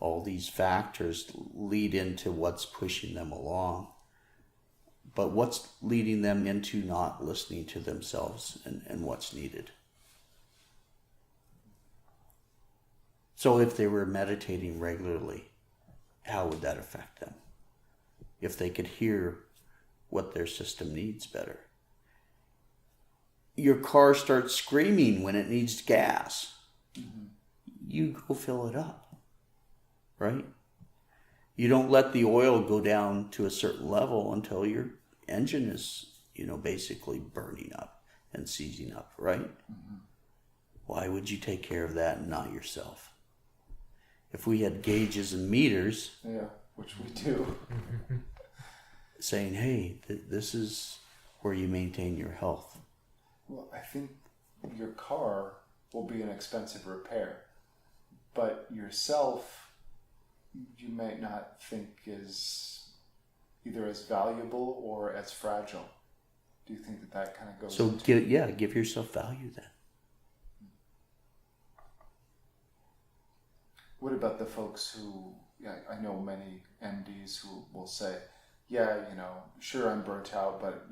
All these factors lead into what's pushing them along. but what's leading them into not listening to themselves and what's needed. So if they were meditating regularly, how would that affect them? If they could hear what their system needs better. Your car starts screaming when it needs gas. Mm-hmm. You go fill it up, right? You don't let the oil go down to a certain level until your engine is, basically burning up and seizing up, right? Mm-hmm. Why would you take care of that and not yourself? If we had gauges and meters, yeah, which we do, saying, hey, this is where you maintain your health. Well, I think your car will be an expensive repair, but yourself, you might not think is either as valuable or as fragile. Do you think that kind of goes so into... give yourself value then. What about the folks who, I know many MDs who will say, sure, I'm burnt out, but,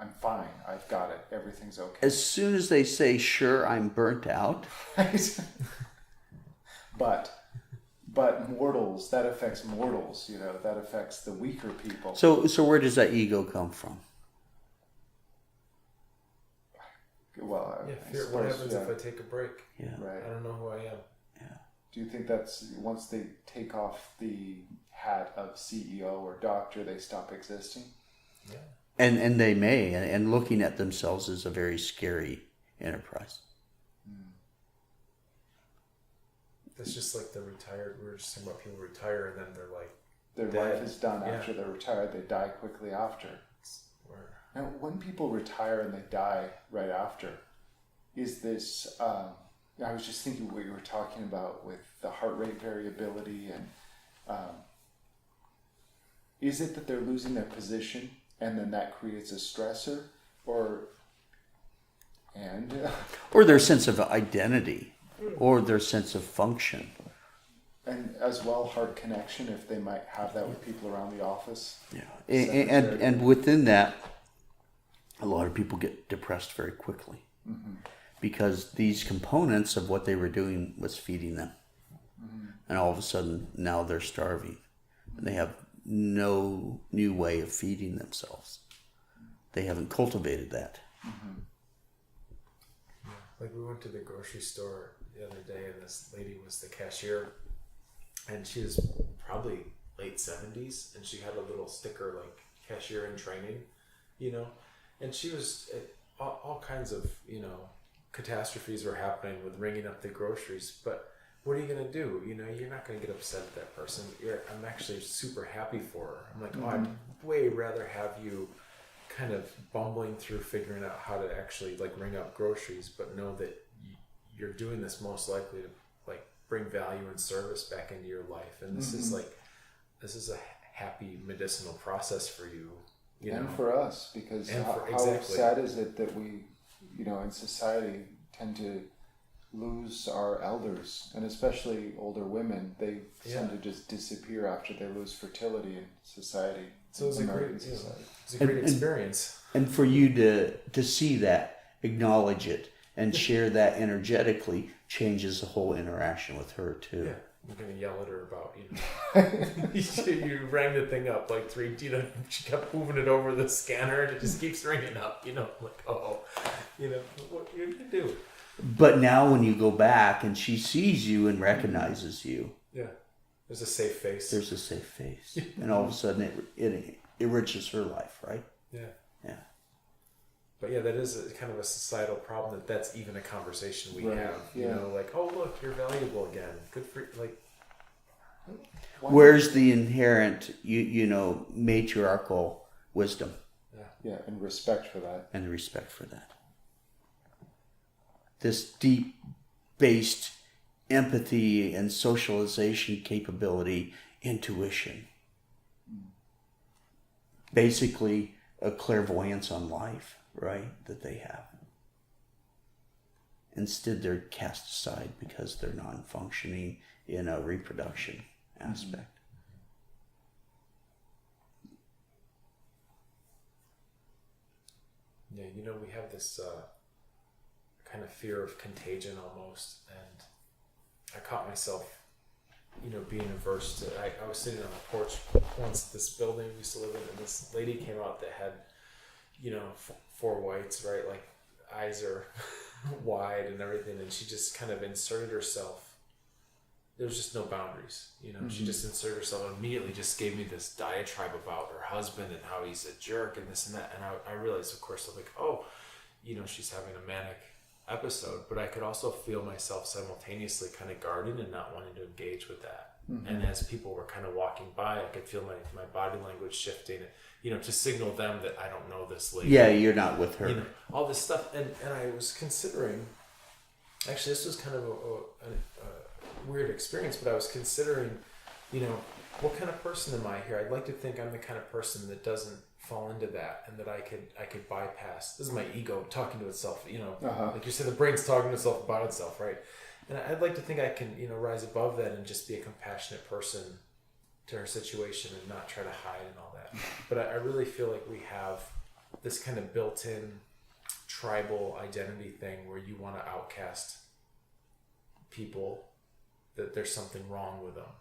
I'm fine. I've got it. Everything's okay. As soon as they say, sure, I'm burnt out. But mortals, that affects mortals, that affects the weaker people. So where does that ego come from? Well, what happens if I take a break? Yeah. Right. I don't know who I am. Yeah. Do you think that's once they take off the hat of CEO or doctor, they stop existing? Yeah. And they may, and looking at themselves is a very scary enterprise. It's just like the retired. We were just talking about people retire and then they're like their dead. life is done after they're retired. They die quickly after. Now, when people retire and they die right after, is this? I was just thinking what you were talking about with the heart rate variability, and is it that they're losing their position and then that creates a stressor, or their sense of identity, or their sense of function, and as well heart connection if they might have that with people around the office. Yeah, and within that, a lot of people get depressed very quickly. Mm-hmm. Because these components of what they were doing was feeding them. Mm-hmm. And all of a sudden, now they're starving. And they have no new way of feeding themselves. They haven't cultivated that. Mm-hmm. Yeah. Like we went to the grocery store the other day and this lady was the cashier. And she was probably late 70s. And she had a little sticker like cashier in training, And she was, all kinds of, catastrophes were happening with ringing up the groceries, but what are you going to do? You're not going to get upset at that person. I'm actually super happy for her. I'm like, I'd way rather have you kind of bumbling through figuring out how to actually like ring up groceries, but know that you're doing this most likely to like bring value and service back into your life. And this is a happy medicinal process for you. And for us, because how sad is it that we, in society tend to lose our elders, and especially older women. They tend to just disappear after they lose fertility in society. So it's a great experience. And for you to see that, acknowledge it, and share that energetically changes the whole interaction with her too. Yeah. I'm going to yell at her about, you rang the thing up like three, she kept moving it over the scanner and it just keeps ringing up, like, what you're going to do? But now when you go back and she sees you and recognizes you. Yeah. There's a safe face. There's a safe face. And all of a sudden it enriches her life, right? Yeah. Yeah. But yeah, that is a kind of a societal problem that's even a conversation we have. Like, oh, look, you're valuable again. Good for, like... Where's the inherent, matriarchal wisdom? Yeah, and respect for that. And the respect for that. This deep-based empathy and socialization capability, intuition. Basically, a clairvoyance on life, right, that they have. Instead, they're cast aside because they're non-functioning in a reproduction aspect. Yeah, we have this kind of fear of contagion almost, and I caught myself, being averse to. I was sitting on the porch once at this building we used to live in, and this lady came out that had, four whites, right? Like eyes are wide and everything, and she just kind of inserted herself. There was just no boundaries, She just inserted herself and immediately just gave me this diatribe about her husband and how he's a jerk and this and that. And I realized, of course, I'm like, oh, she's having a manic episode, but I could also feel myself simultaneously kind of guarding and not wanting to engage with that. And as people were kind of walking by, I could feel my body language shifting, to signal them that I don't know this lady. Yeah, you're not with her. All this stuff. And I was considering, actually, this was kind of a weird experience, but I was considering, what kind of person am I here? I'd like to think I'm the kind of person that doesn't fall into that, and that I could bypass. This is my ego talking to itself, like you said, the brain's talking to itself about itself, right? And I'd like to think I can, rise above that and just be a compassionate person to her situation and not try to hide and all that. But I really feel like we have this kind of built-in tribal identity thing where you want to outcast people, that there's something wrong with them,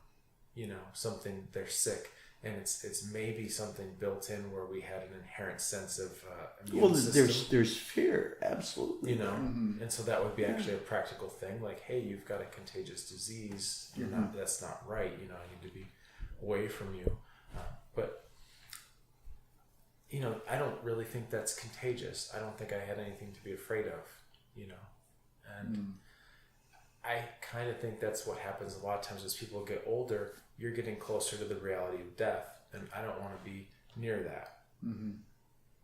something, they're sick, and it's maybe something built in where we had an inherent sense of immune system. There's fear, absolutely, and so that would be actually a practical thing, like, hey, you've got a contagious disease, that's not right, I need to be away from you, but I don't really think that's contagious. I don't think I had anything to be afraid of, and I kind of think that's what happens a lot of times as people get older. You're getting closer to the reality of death, and I don't want to be near that.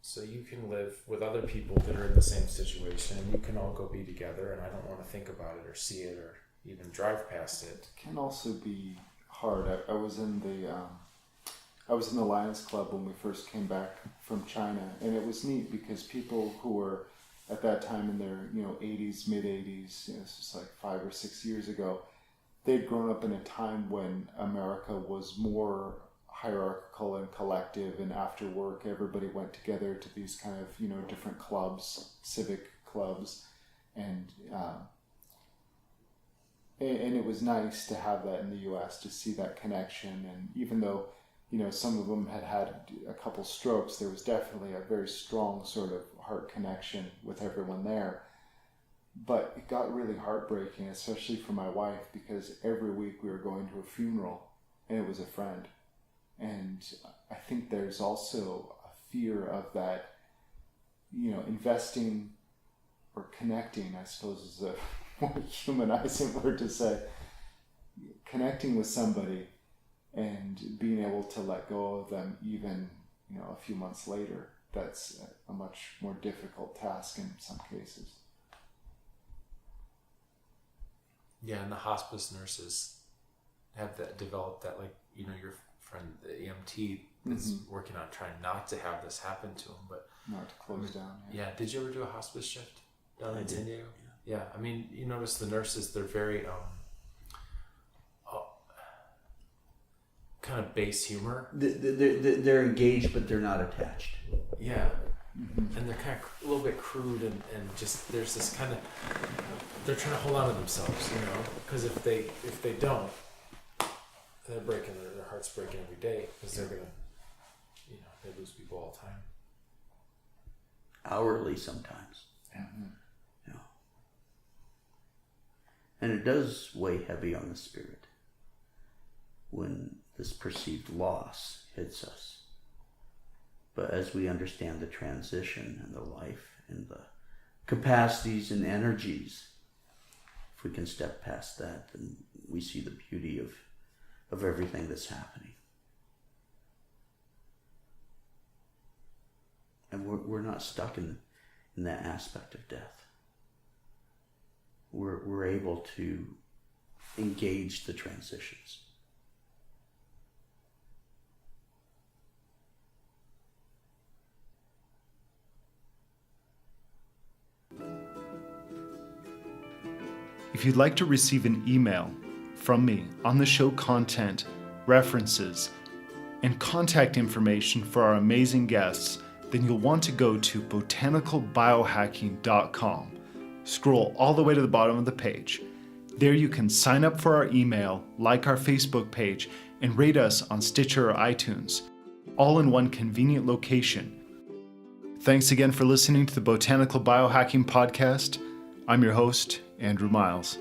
So you can live with other people that are in the same situation, and you can all go be together, and I don't want to think about it or see it or even drive past it. It can also be hard. I was in the Lions Club when we first came back from China, and it was neat because people who were at that time in their 80s, mid 80s, this was like 5 or 6 years ago, they'd grown up in a time when America was more hierarchical and collective, and after work everybody went together to these kind of different clubs, civic clubs, and it was nice to have that in the US, to see that connection. And even though some of them had a couple strokes, there was definitely a very strong sort of heart connection with everyone there. But it got really heartbreaking, especially for my wife, because every week we were going to a funeral and it was a friend. And I think there's also a fear of that, investing or connecting, I suppose is a more humanizing word to say, connecting with somebody and being able to let go of them even, a few months later. That's a much more difficult task in some cases. Yeah, and the hospice nurses have developed that, like, your friend, the EMT, that's working on trying not to have this happen to him, but not to close down. Yeah. Did you ever do a hospice shift down in San Diego? Yeah. I mean, you notice the nurses, they're very kind of base humor. They're engaged, but they're not attached. Yeah. And they're kind of a little bit crude, and just there's this kind of, they're trying to hold on to themselves, because if they don't, they're breaking, their heart's breaking every day, because they're gonna, they lose people all the time. Hourly sometimes. And it does weigh heavy on the spirit when this perceived loss hits us. But as we understand the transition and the life and the capacities and energies, if we can step past that, then we see the beauty of everything that's happening. And we're not stuck in that aspect of death. We're able to engage the transitions. If you'd like to receive an email from me on the show content, references, and contact information for our amazing guests, then you'll want to go to botanicalbiohacking.com. Scroll all the way to the bottom of the page. There you can sign up for our email, like our Facebook page, and rate us on Stitcher or iTunes, all in one convenient location. Thanks again for listening to the Botanical Biohacking Podcast. I'm your host, Andrew Miles.